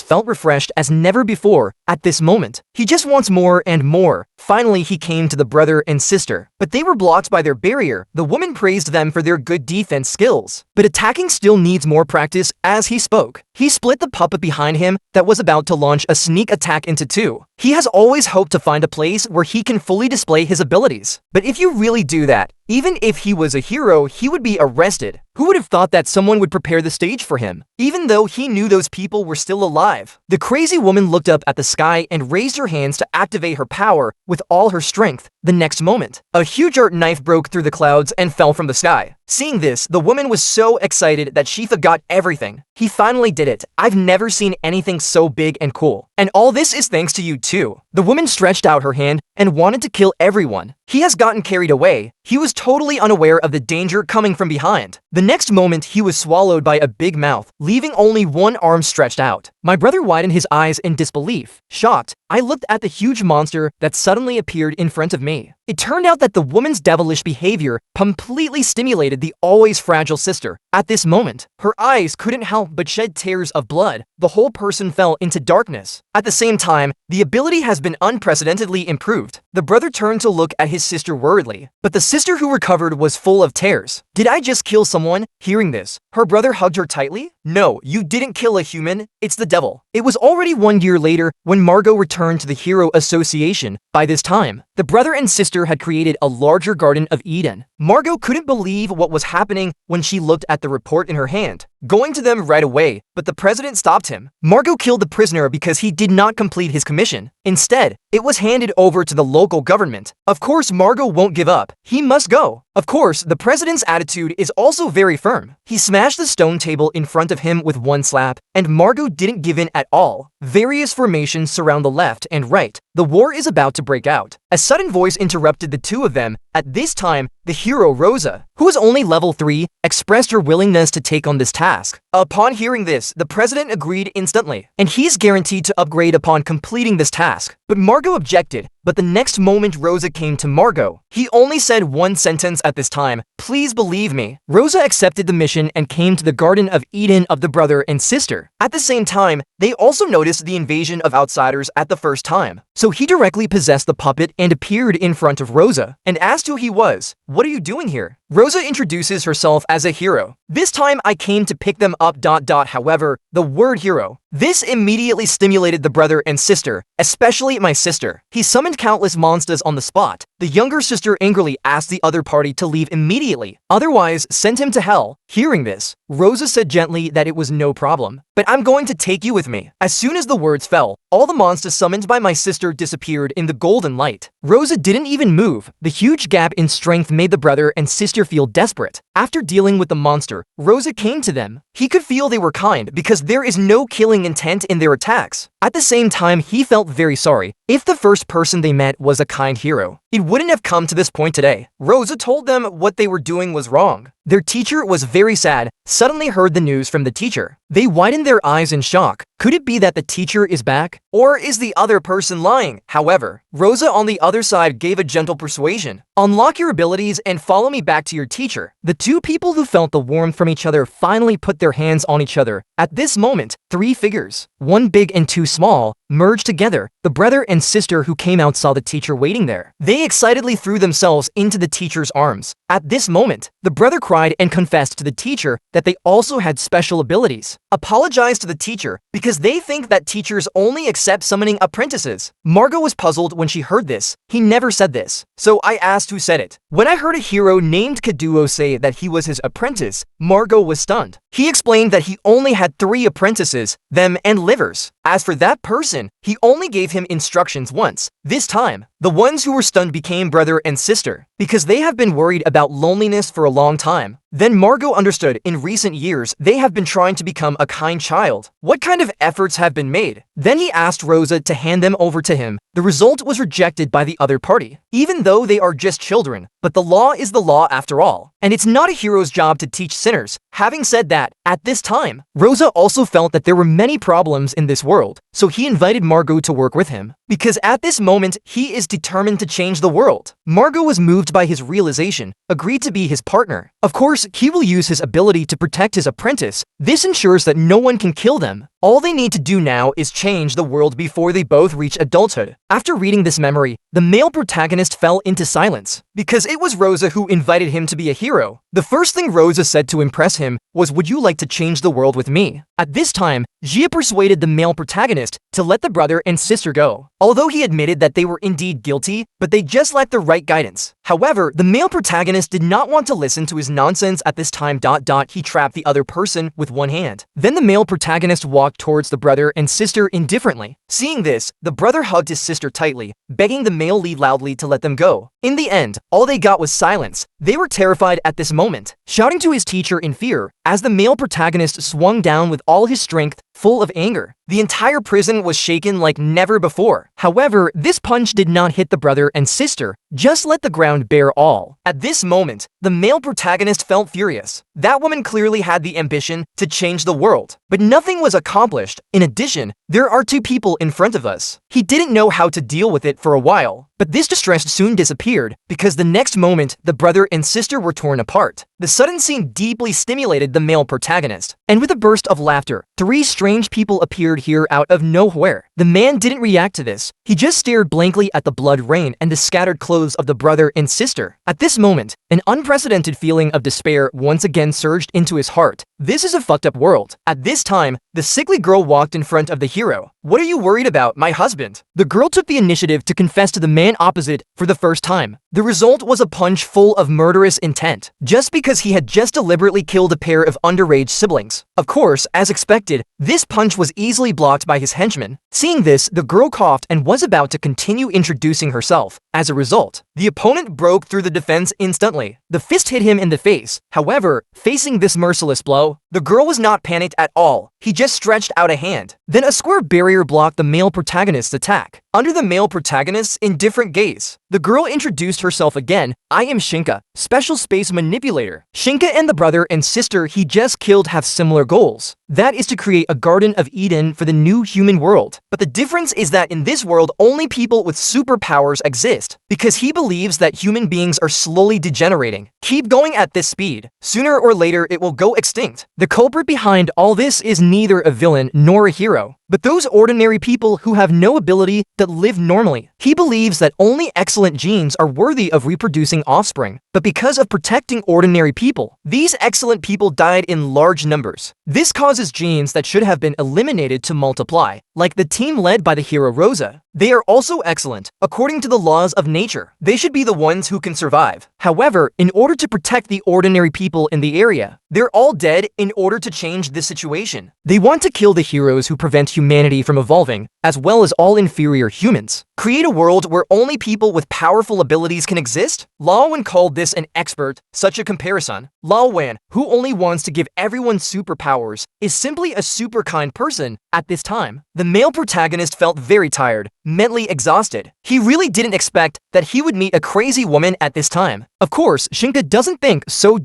felt refreshed as never before. At this moment, he just wants more and more. Finally, he came to the brother and sister, but they were blocked by their barrier. The woman praised them for their good defense skills, but attacking still needs more practice. As he spoke, he split the puppet behind him that was about to launch a sneak attack into 2. He has always hoped to find a place where he can fully display his abilities. But if you really do that, even if he was a hero, he would be arrested. Who would have thought that someone would prepare the stage for him, even though he knew those people were still alive? The crazy woman looked up at the sky and raised her hands to activate her power with all her strength. The next moment, a huge art knife broke through the clouds and fell from the sky. Seeing this, the woman was so excited that she forgot everything. He finally did it. I've never seen anything so big and cool. And all this is thanks to you too. The woman stretched out her hand and wanted to kill everyone. He has gotten carried away. He was totally unaware of the danger coming from behind. The next moment, he was swallowed by a big mouth, leaving only one arm stretched out. My brother widened his eyes in disbelief. Shocked, I looked at the huge monster that suddenly appeared in front of me. It turned out that the woman's devilish behavior completely stimulated the always fragile sister. At this moment, her eyes couldn't help but shed tears of blood. The whole person fell into darkness. At the same time, the ability has been unprecedentedly improved. The brother turned to look at his sister worriedly, but the sister who recovered was full of tears. Did I just kill someone? Hearing this, her brother hugged her tightly. No, you didn't kill a human. It's the devil. It was already 1 year later when Margot returned to the Hero Association. By this time, the brother and sister sister had created a larger Garden of Eden. Margot couldn't believe what was happening when she looked at the report in her hand, going to them right away, but the president stopped him. Margot killed the prisoner because he did not complete his commission. Instead, it was handed over to the local government. Of course, Margot won't give up. He must go. Of course, the president's attitude is also very firm. He smashed the stone table in front of him with one slap, and Margot didn't give in at all. Various formations surround the left and right. The war is about to break out. A sudden voice interrupted the two of them. At this time, the hero Rosa, who was only level 3, expressed her willingness to take on this task. Upon hearing this, the president agreed instantly, and he's guaranteed to upgrade upon completing this task. But Margot objected. But the next moment Rosa came to Margot. He only said one sentence at this time, "Please believe me." Rosa accepted the mission and came to the Garden of Eden of the brother and sister. At the same time, they also noticed the invasion of outsiders at the first time. So he directly possessed the puppet and appeared in front of Rosa and asked who he was. "What are you doing here?" Rosa introduces herself as a hero. "This time I came to pick them up. However, the word hero. This immediately stimulated the brother and sister, especially my sister. He summoned countless monsters on the spot. The younger sister angrily asked the other party to leave immediately, otherwise send him to hell. Hearing this, Rosa said gently that it was no problem, but I'm going to take you with me. As soon as the words fell, all the monsters summoned by my sister disappeared in the golden light. Rosa didn't even move. The huge gap in strength made the brother and sister feel desperate. After dealing with the monster, Rosa came to them. He could feel they were kind because there is no killing intent in their attacks. At the same time, he felt very sorry. If the first person they met was a kind hero, it wouldn't have come to this point today. Rosa told them what they were doing was wrong. Their teacher was very sad, suddenly heard the news from the teacher. They widened their eyes in shock. Could it be that the teacher is back? Or is the other person lying? However, Rosa on the other side gave a gentle persuasion. Unlock your abilities and follow me back to your teacher. The two people who felt the warmth from each other finally put their hands on each other. At this moment, 3 figures, one big and 2 small, merged together. The brother and sister who came out saw the teacher waiting there. They excitedly threw themselves into the teacher's arms. At this moment, the brother cried and confessed to the teacher that they also had special abilities. Apologized to the teacher because they think that teachers only accept summoning apprentices. Margot was puzzled when she heard this. He never said this. So I asked who said it. When I heard a hero named Kaduo say that he was his apprentice, Margot was stunned. He explained that he only had 3 apprentices, them and livers. As for that person, he only gave him instructions once. This time, the ones who were stunned became brother and sister, because they have been worried about loneliness for a long time. Then Margot understood in recent years they have been trying to become a kind child. What kind of efforts have been made? Then he asked Rosa to hand them over to him. The result was rejected by the other party, even though they are just children. But the law is the law after all, and it's not a hero's job to teach sinners. Having said that, at this time, Rosa also felt that there were many problems in this world, so he invited Margot to work with him. Because at this moment, he is determined to change the world. Margot was moved by his realization, agreed to be his partner. Of course, he will use his ability to protect his apprentice. This ensures that no one can kill them. All they need to do now is change the world before they both reach adulthood. After reading this memory, the male protagonist fell into silence, because it was Rosa who invited him to be a hero. The first thing Rosa said to impress him was, "Would you like to change the world with me?" At this time, Gia persuaded the male protagonist to let the brother and sister go, although he admitted that they were indeed guilty, but they just lacked the right guidance. However, the male protagonist did not want to listen to his nonsense at this time. He trapped the other person with one hand. Then the male protagonist walked towards the brother and sister indifferently. Seeing this, the brother hugged his sister tightly, begging the male lead loudly to let them go. In the end, all they got was silence. They were terrified at this moment, shouting to his teacher in fear as the male protagonist swung down with all his strength, full of anger. The entire prison was shaken like never before. However, this punch did not hit the brother and sister, just let the ground bear all. At this moment, the male protagonist felt furious. That woman clearly had the ambition to change the world, but nothing was accomplished. In addition, there are 2 people in front of us. He didn't know how to deal with it for a while, but this distress soon disappeared because the next moment, the brother and sister were torn apart. The sudden scene deeply stimulated the male protagonist, and with a burst of laughter, 3 strange people appeared here out of nowhere. The man didn't react to this. He just stared blankly at the blood rain and the scattered clothes of the brother and sister. At this moment, An unprecedented feeling of despair once again surged into his heart. This is a fucked up world. At this time, the sickly girl walked in front of the hero. What are you worried about, my husband? The girl took the initiative to confess to the man opposite for the first time. The result was a punch full of murderous intent, just because he had just deliberately killed a pair of underage siblings. Of course, as expected, this punch was easily blocked by his henchman. Seeing this, the girl coughed and was about to continue introducing herself. As a result, the opponent broke through the defense instantly. The fist hit him in the face. However, facing this merciless blow, the girl was not panicked at all. He just stretched out a hand. Then a square barrier blocked the male protagonist's attack. Under the male protagonist's indifferent gaze, the girl introduced herself again. I am Shinka, special space manipulator. Shinka and the brother and sister he just killed have similar goals. That is to create a Garden of Eden for the new human world. But the difference is that in this world, only people with superpowers exist, because he believes that human beings are slowly degenerating. Keep going at this speed. Sooner or later, it will go extinct. The culprit behind all this is neither a villain nor a hero, but those ordinary people who have no ability that live normally. He believes that only excellent genes are worthy of reproducing offspring, but because of protecting ordinary people, these excellent people died in large numbers. This causes genes that should have been eliminated to multiply, like the team led by the hero Rosa. They are also excellent. According to the laws of nature, they should be the ones who can survive. However, in order to protect the ordinary people in the area, they're all dead in order to change this situation. They want to kill the heroes who prevent humanity from evolving, as well as all inferior humans. Create a world where only people with powerful abilities can exist? Lao Wan called this an expert, such a comparison. Lao Wan, who only wants to give everyone superpowers, is simply a super kind person. At this time, the male protagonist felt very tired, mentally exhausted. He really didn't expect that he would meet a crazy woman at this time. Of course, Shinka doesn't think so.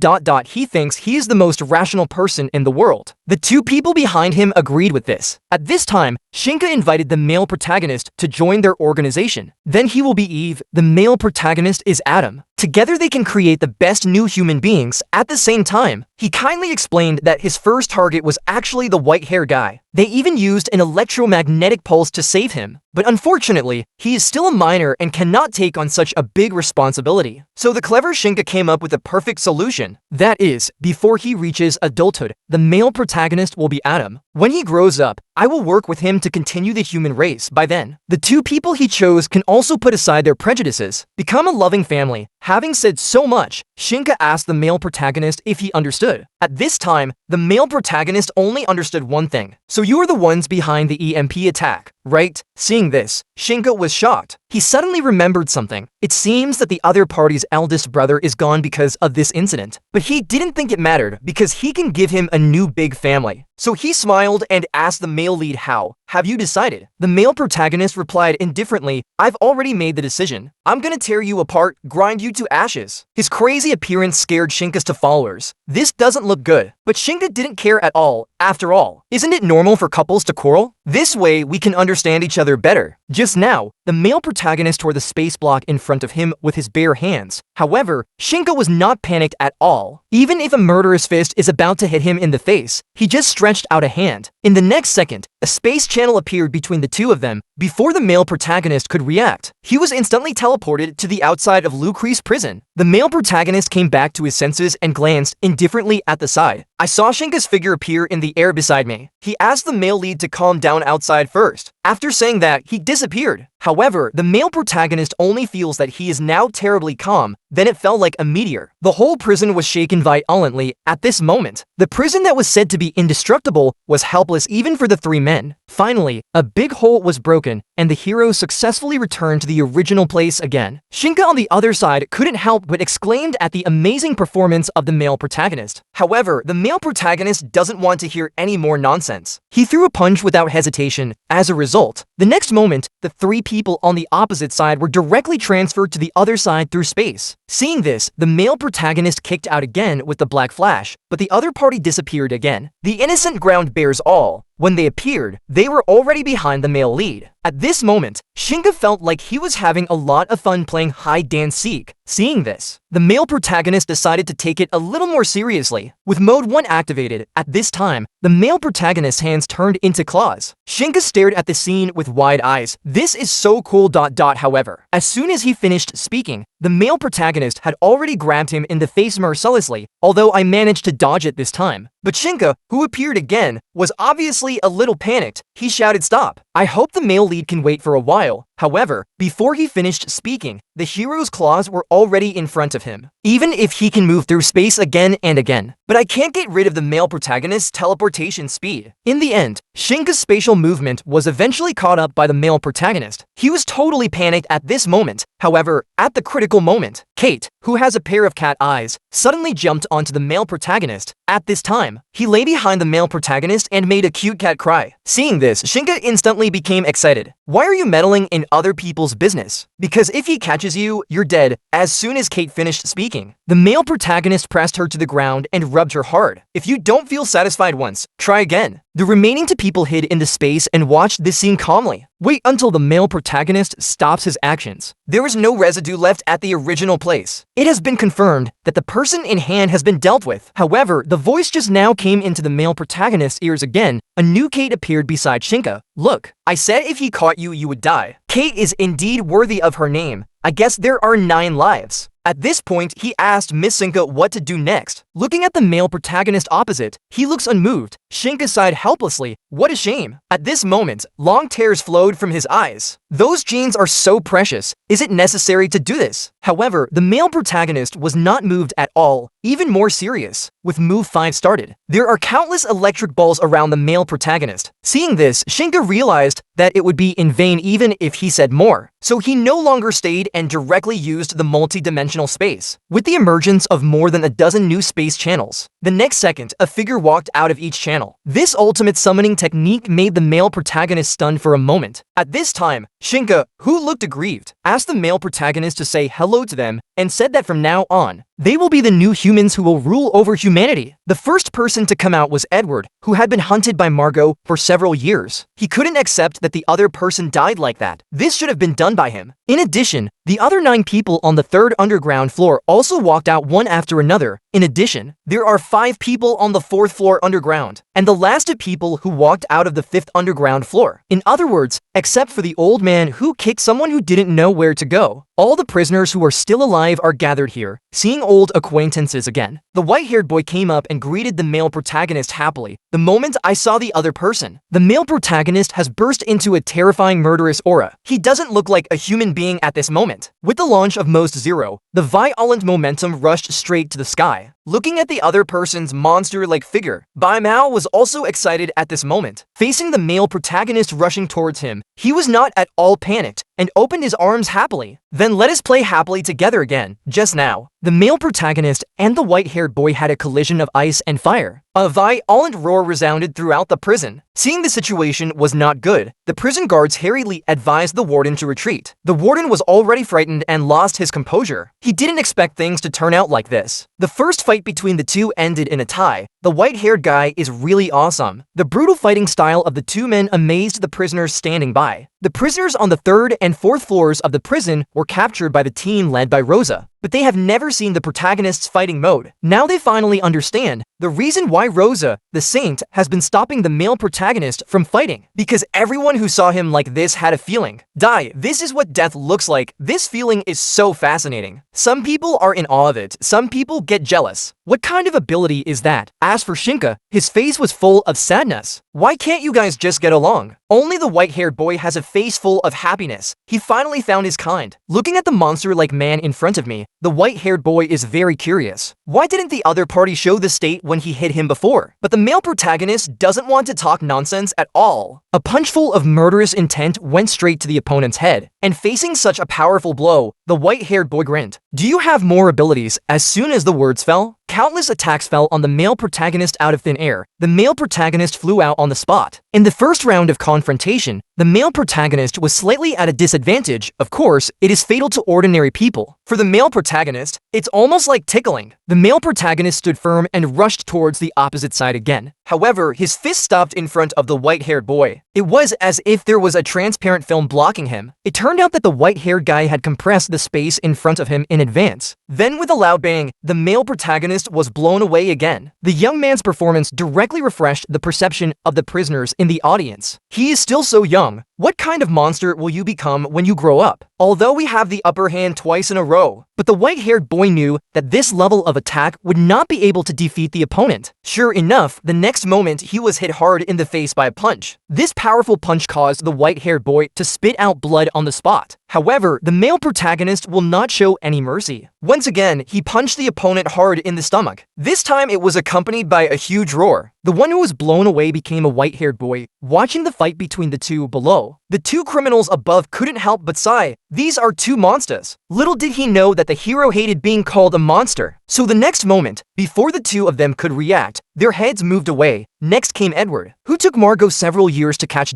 He thinks he is the most rational person in the world. The two people behind him agreed with this. At this time, Shinka invited the male protagonist to join their organization. Then he will be Eve. The male protagonist is Adam. Together they can create the best new human beings. At the same time, he kindly explained that his first target was actually the white-haired guy. They even used an electromagnetic pulse to save him. But unfortunately, he is still a minor and cannot take on such a big responsibility. So the clever Shinka came up with a perfect solution. That is, before he reaches adulthood, the male protagonist will be Adam. When he grows up, I will work with him to continue the human race. By then, the two people he chose can also put aside their prejudices, become a loving family. Having said so much, Shinka asked the male protagonist if he understood. At this time, the male protagonist only understood one thing. So you are the ones behind the EMP attack, right? Seeing this, Shinka was shocked. He suddenly remembered something. It seems that the other party's eldest brother is gone because of this incident. But he didn't think it mattered because he can give him a new big family. So he smiled and asked the male lead, how have you decided? The male protagonist replied indifferently, I've already made the decision. I'm gonna tear you apart, grind you to ashes. His crazy appearance scared Shinka's followers. This doesn't look good. But Shinka didn't care at all. After all, isn't it normal for couples to quarrel? This way we can understand each other better. Just now, the male protagonist tore the space block in front of him with his bare hands. However, Shinka was not panicked at all. Even if a murderous fist is about to hit him in the face, he just stretched out a hand. In the next second, a space channel appeared between the two of them. Before the male protagonist could react, he was instantly teleported to the outside of Lucre's prison. The male protagonist came back to his senses and glanced indifferently at the side. I saw Shinka's figure appear in the air beside me. He asked the male lead to calm down outside first. After saying that, he disappeared. However, the male protagonist only feels that he is now terribly calm. Then it fell like a meteor. The whole prison was shaken violently at this moment. The prison that was said to be indestructible was helpless even for the three men. Finally, a big hole was broken, and the heroes successfully returned to the original place again. Shinka on the other side couldn't help but exclaimed at the amazing performance of the male protagonist. However, the male protagonist doesn't want to hear any more nonsense. He threw a punch without hesitation. As a result, the next moment, the three people on the opposite side were directly transferred to the other side through space. Seeing this, the male protagonist kicked out again with the black flash, but the other party disappeared again. The innocent ground bears all. When they appeared, they were already behind the male lead. At this moment, Shinka felt like he was having a lot of fun playing hide-and-seek. Seeing this, the male protagonist decided to take it a little more seriously. With Mode 1 activated, at this time, the male protagonist's hands turned into claws. Shinka stared at the scene with wide eyes. This is so cool. However, as soon as he finished speaking, the male protagonist had already grabbed him in the face mercilessly, although I managed to dodge it this time. But Shinka, who appeared again, was obviously a little panicked. He shouted, "Stop! I hope the male lead can wait for a while." However, before he finished speaking, the hero's claws were already in front of him. Even if he can move through space again and again. But I can't get rid of the male protagonist's teleportation speed. In the end, Shinka's spatial movement was eventually caught up by the male protagonist. He was totally panicked at this moment. However, at the critical moment, Kate, who has a pair of cat eyes, suddenly jumped onto the male protagonist. At this time, he lay behind the male protagonist and made a cute cat cry. Seeing this, Shinka instantly became excited. Why are you meddling in other people's business? Because if he catches you, you're dead. As soon as Kate finished speaking, the male protagonist pressed her to the ground and rubbed her hard. If you don't feel satisfied once, try again. The remaining two people hid in the space and watched this scene calmly. Wait until the male protagonist stops his actions. There is no residue left at the original place. It has been confirmed that the person in hand has been dealt with. However, the voice just now came into the male protagonist's ears again. A new Kate appeared beside Shinka. Look, I said if he caught you, you would die. Kate is indeed worthy of her name. I guess there are 9 lives. At this point, he asked Miss Shinka what to do next. Looking at the male protagonist opposite, he looks unmoved. Shinka sighed helplessly. What a shame. At this moment, long tears flowed from his eyes. Those jeans are so precious. Is it necessary to do this? However, the male protagonist was not moved at all. Even more serious, with Move 5 started. There are countless electric balls around the male protagonist. Seeing this, Shinka realized that it would be in vain even if he said more. So he no longer stayed and directly used the multi-dimensional space. With the emergence of more than a dozen new space channels, the next second, a figure walked out of each channel. This ultimate summoning technique made the male protagonist stunned for a moment. At this time, Shinka, who looked aggrieved, asked the male protagonist to say hello to them and said that from now on, they will be the new humans who will rule over humanity. The first person to come out was Edward, who had been hunted by Margot for several years. He couldn't accept that the other person died like that. This should have been done by him. In addition, the other 9 people on the 3rd underground floor also walked out one after another. In addition, there are 5 people on the 4th floor underground, and the last 2 people who walked out of the 5th underground floor. In other words, except for the old man who kicked someone who didn't know where to go. All the prisoners who are still alive are gathered here, seeing old acquaintances again. The white-haired boy came up and greeted the male protagonist happily. The moment I saw the other person, the male protagonist has burst into a terrifying murderous aura. He doesn't look like a human being at this moment. With the launch of Most Zero, the violent momentum rushed straight to the sky. Looking at the other person's monster-like figure, Bai Mao was also excited at this moment. Facing the male protagonist rushing towards him, he was not at all panicked and opened his arms happily. Then let us play happily together again. Just now, the male protagonist and the white-haired boy had a collision of ice and fire. A violent roar resounded throughout the prison. Seeing the situation was not good, the prison guards hurriedly advised the warden to retreat. The warden was already frightened and lost his composure. He didn't expect things to turn out like this. The first fight between the two ended in a tie. The white-haired guy is really awesome. The brutal fighting style of the 2 men amazed the prisoners standing by. The prisoners on the 3rd and 4th floors of the prison were captured by the team led by Rosa, but they have never seen the protagonist's fighting mode. Now they finally understand the reason why Rosa, the saint, has been stopping the male protagonist from fighting. Because everyone who saw him like this had a feeling. Die, this is what death looks like. This feeling is so fascinating. Some people are in awe of it, some people get jealous. What kind of ability is that? As for Shinka, his face was full of sadness. Why can't you guys just get along? Only the white-haired boy has a face full of happiness. He finally found his kind. Looking at the monster-like man in front of me, the white-haired boy is very curious. Why didn't the other party show the state when he hit him before? But the male protagonist doesn't want to talk nonsense at all. A punch full of murderous intent went straight to the opponent's head, and facing such a powerful blow, the white-haired boy grinned. Do you have more abilities? As soon as the words fell, countless attacks fell on the male protagonist out of thin air. The male protagonist flew out on the spot. In the first round of confrontation, the male protagonist was slightly at a disadvantage. Of course, it is fatal to ordinary people. For the male protagonist, it's almost like tickling. The male protagonist stood firm and rushed towards the opposite side again. However, his fist stopped in front of the white-haired boy. It was as if there was a transparent film blocking him. It turned out that the white-haired guy had compressed the space in front of him in advance. Then with a loud bang, the male protagonist was blown away again. The young man's performance directly refreshed the perception of the prisoners in the audience. He is still so young. What kind of monster will you become when you grow up? Although we have the upper hand twice in a row, but the white-haired boy knew that this level of attack would not be able to defeat the opponent. Sure enough, the next moment he was hit hard in the face by a punch. This powerful punch caused the white-haired boy to spit out blood on the spot. However, the male protagonist will not show any mercy. Once again, he punched the opponent hard in the stomach. This time it was accompanied by a huge roar. The one who was blown away became a white-haired boy, watching the fight between the two below. The two criminals above couldn't help but sigh. These are two monsters. Little did he know that the hero hated being called a monster. So the next moment, before the two of them could react, their heads moved away. Next came Edward, who took Margot several years to catch.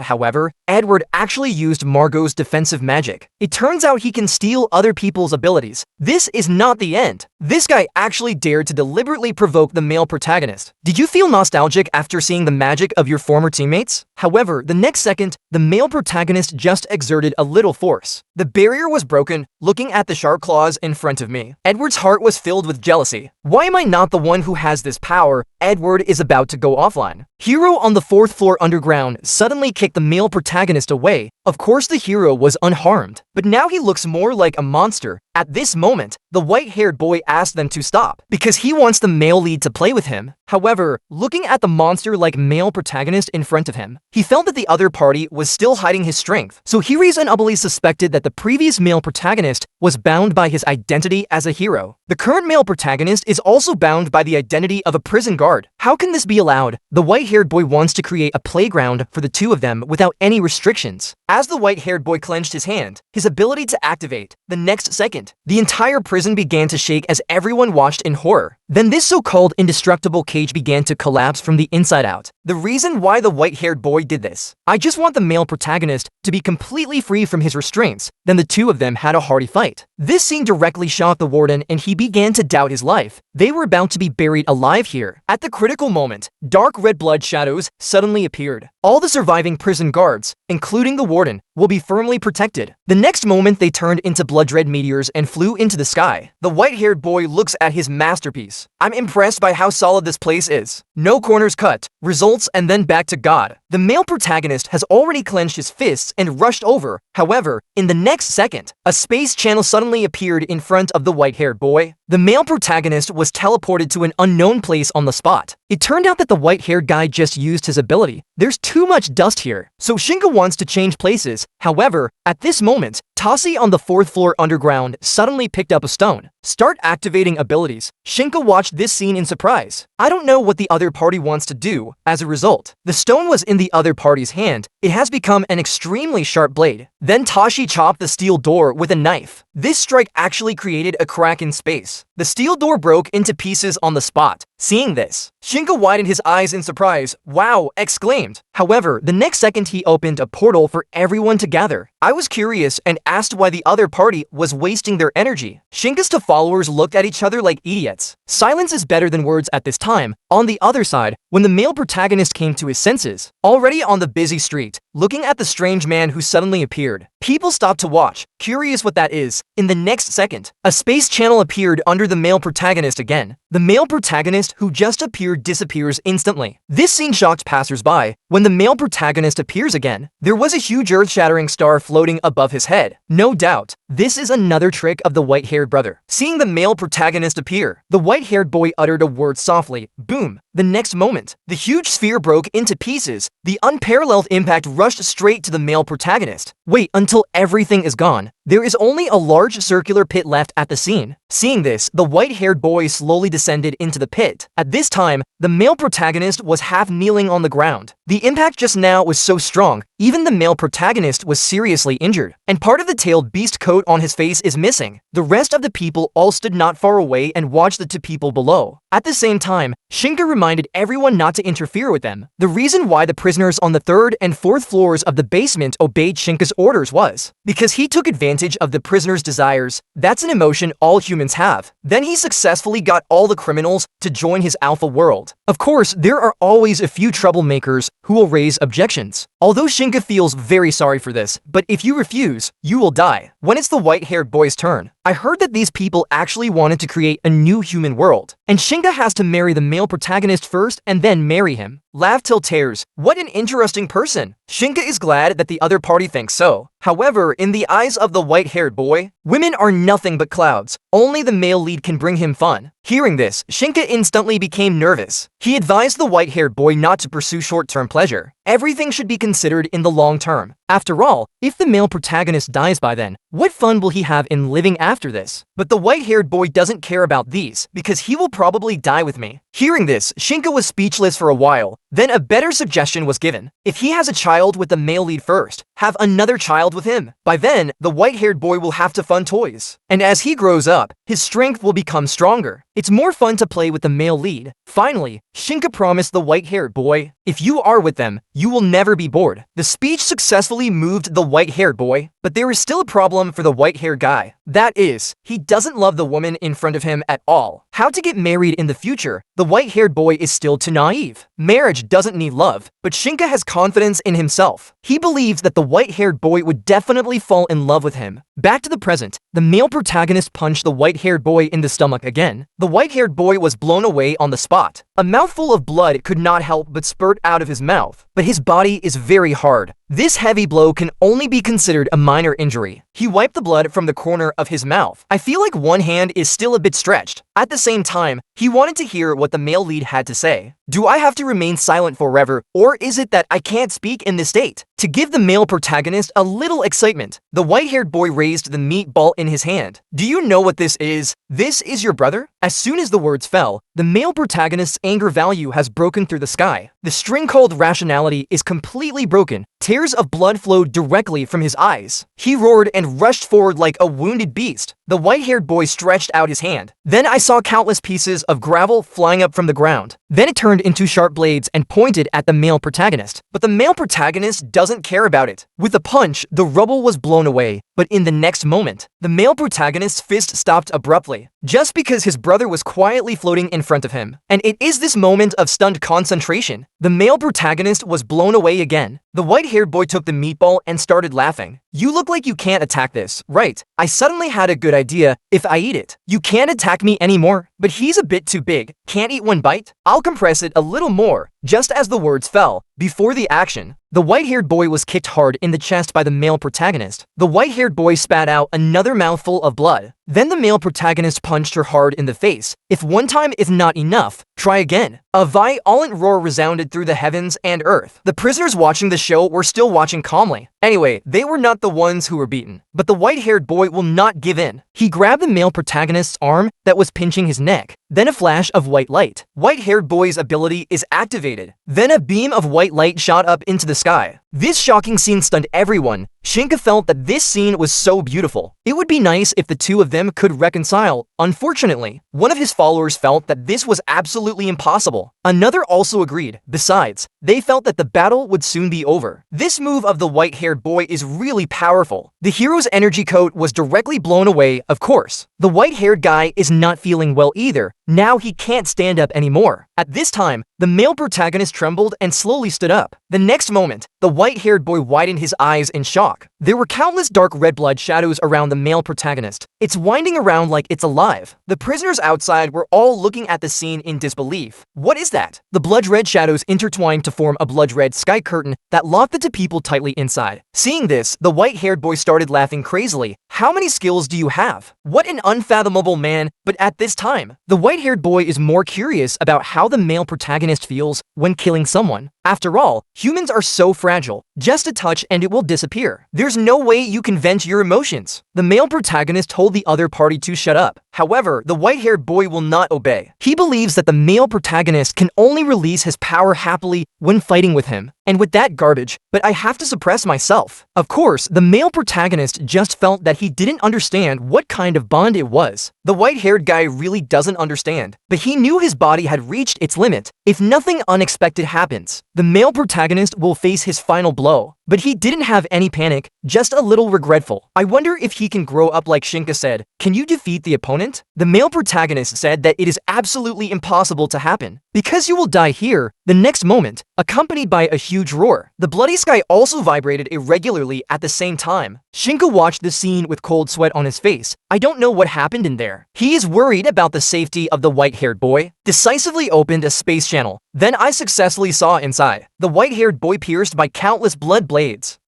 However, Edward actually used Margot's defensive magic. It turns out he can steal other people's abilities. This is not the end. This guy actually dared to deliberately provoke the male protagonist. Did you feel nostalgic after seeing the magic of your former teammates? However, the next second, the male protagonist just exerted a little force. The barrier was broken. Looking at the sharp claws in front of me, Edward's heart was filled with jealousy. Why am I not the one who has this power? Edward is about to go offline. Hero on the 4th floor underground suddenly kicked the male protagonist away. Of course, the hero was unharmed, but now he looks more like a monster. At this moment, the white-haired boy asked them to stop because he wants the male lead to play with him. However, looking at the monster-like male protagonist in front of him, he felt that the other party was still hiding his strength. So he reasonably suspected that the previous male protagonist was bound by his identity as a hero. The current male protagonist is also bound by the identity of a prison guard. How can this be allowed? The white-haired boy wants to create a playground for the two of them without any restrictions. As the white-haired boy clenched his hand, his ability to activate, the next second, the entire prison began to shake as everyone watched in horror. Then this so-called indestructible cage began to collapse from the inside out. The reason why the white-haired boy did this: I just want the male protagonist to be completely free from his restraints. Then the two of them had a hearty fight. This scene directly shocked the warden and he began to doubt his life. They were about to be buried alive here. At the critical moment, dark red blood shadows suddenly appeared. All the surviving prison guards, including the warden, will be firmly protected. The next moment they turned into blood-red meteors and flew into the sky. The white-haired boy looks at his masterpiece. I'm impressed by how solid this place is. No corners cut, results, and then back to God. The male protagonist has already clenched his fists and rushed over. However, in the next second, a space channel suddenly appeared in front of the white-haired boy. The male protagonist was teleported to an unknown place on the spot. It turned out that the white-haired guy just used his ability. There's too much dust here, so Shinka wants to change places. However, at this moment, Tassi on the 4th floor underground suddenly picked up a stone. Start activating abilities. Shinka watched this scene in surprise. I don't know what the other party wants to do. As a result, the stone was in the other party's hand. It has become an extremely sharp blade. Then Tashi chopped the steel door with a knife. This strike actually created a crack in space. The steel door broke into pieces on the spot. Seeing this, Shinka widened his eyes in surprise. Wow, exclaimed. However, the next second he opened a portal for everyone to gather. I was curious and asked why the other party was wasting their energy. Shinka's two followers looked at each other like idiots. Silence is better than words at this time. On the other side, when the male protagonist came to his senses, already on the busy street, looking at the strange man who suddenly appeared, people stopped to watch, curious what that is. In the next second, a space channel appeared under the male protagonist again. The male protagonist who just appeared disappears instantly. This scene shocked passers-by. When the male protagonist appears again, there was a huge earth-shattering star floating above his head. No doubt, this is another trick of the white-haired brother. Seeing the male protagonist appear, the white-haired boy uttered a word softly. Boom! The next moment, the huge sphere broke into pieces. The unparalleled impact rushed straight to the male protagonist. Wait until everything is gone. There is only a large circular pit left at the scene. Seeing this, the white-haired boy slowly descended into the pit. At this time, the male protagonist was half kneeling on the ground. The impact just now was so strong, even the male protagonist was seriously injured, and part of the tailed beast coat on his face is missing. The rest of the people all stood not far away and watched the two people below. At the same time, Shinka reminded everyone not to interfere with them. The reason why the prisoners on the 3rd and 4th floors of the basement obeyed Shinka's orders was because he took advantage of the prisoners' desires. That's an emotion all humans have. Then he successfully got all the criminals to join his alpha world. Of course, there are always a few troublemakers who will raise objections. Although Shinka feels very sorry for this, but if you refuse, you will die. When it's the white-haired boy's turn, I heard that these people actually wanted to create a new human world, and Shinka has to marry the male protagonist first and then marry him. Laugh till tears. What an interesting person. Shinka is glad that the other party thinks so. However, in the eyes of the white-haired boy, women are nothing but clouds. Only the male lead can bring him fun. Hearing this, Shinka instantly became nervous. He advised the white-haired boy not to pursue short-term pleasure. Everything should be considered in the long term. After all, if the male protagonist dies by then, what fun will he have in living after this? But the white-haired boy doesn't care about these, because he will probably die with me. Hearing this, Shinka was speechless for a while. Then a better suggestion was given. If he has a child with the male lead first, have another child with him. By then, the white-haired boy will have to fund toys. And as he grows up, his strength will become stronger. It's more fun to play with the male lead. Finally, Shinka promised the white-haired boy, if you are with them, you will never be bored. The speech successfully moved the white-haired boy, but there is still a problem for the white-haired guy. That is, he doesn't love the woman in front of him at all. How to get married in the future? The white-haired boy is still too naive. Marriage doesn't need love, but Shinka has confidence in himself. He believes that the white-haired boy would definitely fall in love with him. Back to the present, the male protagonist punched the white-haired boy in the stomach again. The white-haired boy was blown away on the spot. A mouthful of blood could not help but spurt out of his mouth, but his body is very hard. This heavy blow can only be considered a minor injury. He wiped the blood from the corner of his mouth. I feel like one hand is still a bit stretched. At the same time, he wanted to hear what the male lead had to say. Do I have to remain silent forever, or is it that I can't speak in this state? To give the male protagonist a little excitement, the white-haired boy raised the meatball in his hand. Do you know what this is? This is your brother? As soon as the words fell, the male protagonist's anger value has broken through the sky. The string called rationality is completely broken. Tears of blood flowed directly from his eyes. He roared and rushed forward like a wounded beast. The white-haired boy stretched out his hand. Then I saw countless pieces of gravel flying up from the ground. Then it turned into sharp blades and pointed at the male protagonist. But the male protagonist doesn't care about it. With a punch, the rubble was blown away. But in the next moment, the male protagonist's fist stopped abruptly, just because his brother was quietly floating in front of him. And it is this moment of stunned concentration. The male protagonist was blown away again. The white-haired boy took the meatball and started laughing. You look like you can't attack this, right? I suddenly had a good idea. If I eat it, you can't attack me anymore. But he's a bit too big. Can't eat one bite? I'll compress it a little more. Just as the words fell, before the action, the white-haired boy was kicked hard in the chest by the male protagonist. The white-haired boy spat out another mouthful of blood. Then the male protagonist punched her hard in the face. If one time is not enough, try again. A violent roar resounded through the heavens and earth. The prisoners watching the show were still watching calmly. Anyway, they were not the ones who were beaten. But the white-haired boy will not give in. He grabbed the male protagonist's arm that was pinching his neck. Then a flash of white light. White-haired boy's ability is activated. Then a beam of white light shot up into the sky. This shocking scene stunned everyone. Shinka felt that this scene was so beautiful. It would be nice if the two of them could reconcile. Unfortunately, one of his followers felt that this was absolutely impossible. Another also agreed. Besides, they felt that the battle would soon be over. This move of the white-haired boy is really powerful. The hero's energy coat was directly blown away, of course. The white-haired guy is not feeling well either. Now he can't stand up anymore. At this time, the male protagonist trembled and slowly stood up. The next moment, the white-haired boy widened his eyes in shock. There were countless dark red blood shadows around the male protagonist. It's winding around like it's alive. The prisoners outside were all looking at the scene in disbelief. What is that? The blood-red shadows intertwined to form a blood-red sky curtain that locked the two people tightly inside. Seeing this, the white-haired boy started laughing crazily. How many skills do you have? What an unfathomable man. But at this time, the white-haired boy is more curious about how the male protagonist feels when killing someone. After all, humans are so fragile. Just a touch and it will disappear. There's no way you can vent your emotions. The male protagonist told the other party to shut up. However, the white-haired boy will not obey. He believes that the male protagonist can only release his power happily when fighting with him. And with that garbage, but I have to suppress myself. Of course, the male protagonist just felt that he didn't understand what kind of bond it was. The white-haired guy really doesn't understand, but he knew his body had reached its limit. If nothing unexpected happens, the male protagonist will face his final blow. But he didn't have any panic, just a little regretful. I wonder if he can grow up like Shinka said. Can you defeat the opponent? The male protagonist said that it is absolutely impossible to happen, because you will die here, the next moment, accompanied by a huge roar. The bloody sky also vibrated irregularly at the same time. Shinka watched the scene with cold sweat on his face. I don't know what happened in there. He is worried about the safety of the white-haired boy. Decisively opened a space channel. Then I successfully saw inside. The white-haired boy pierced by countless blood blades.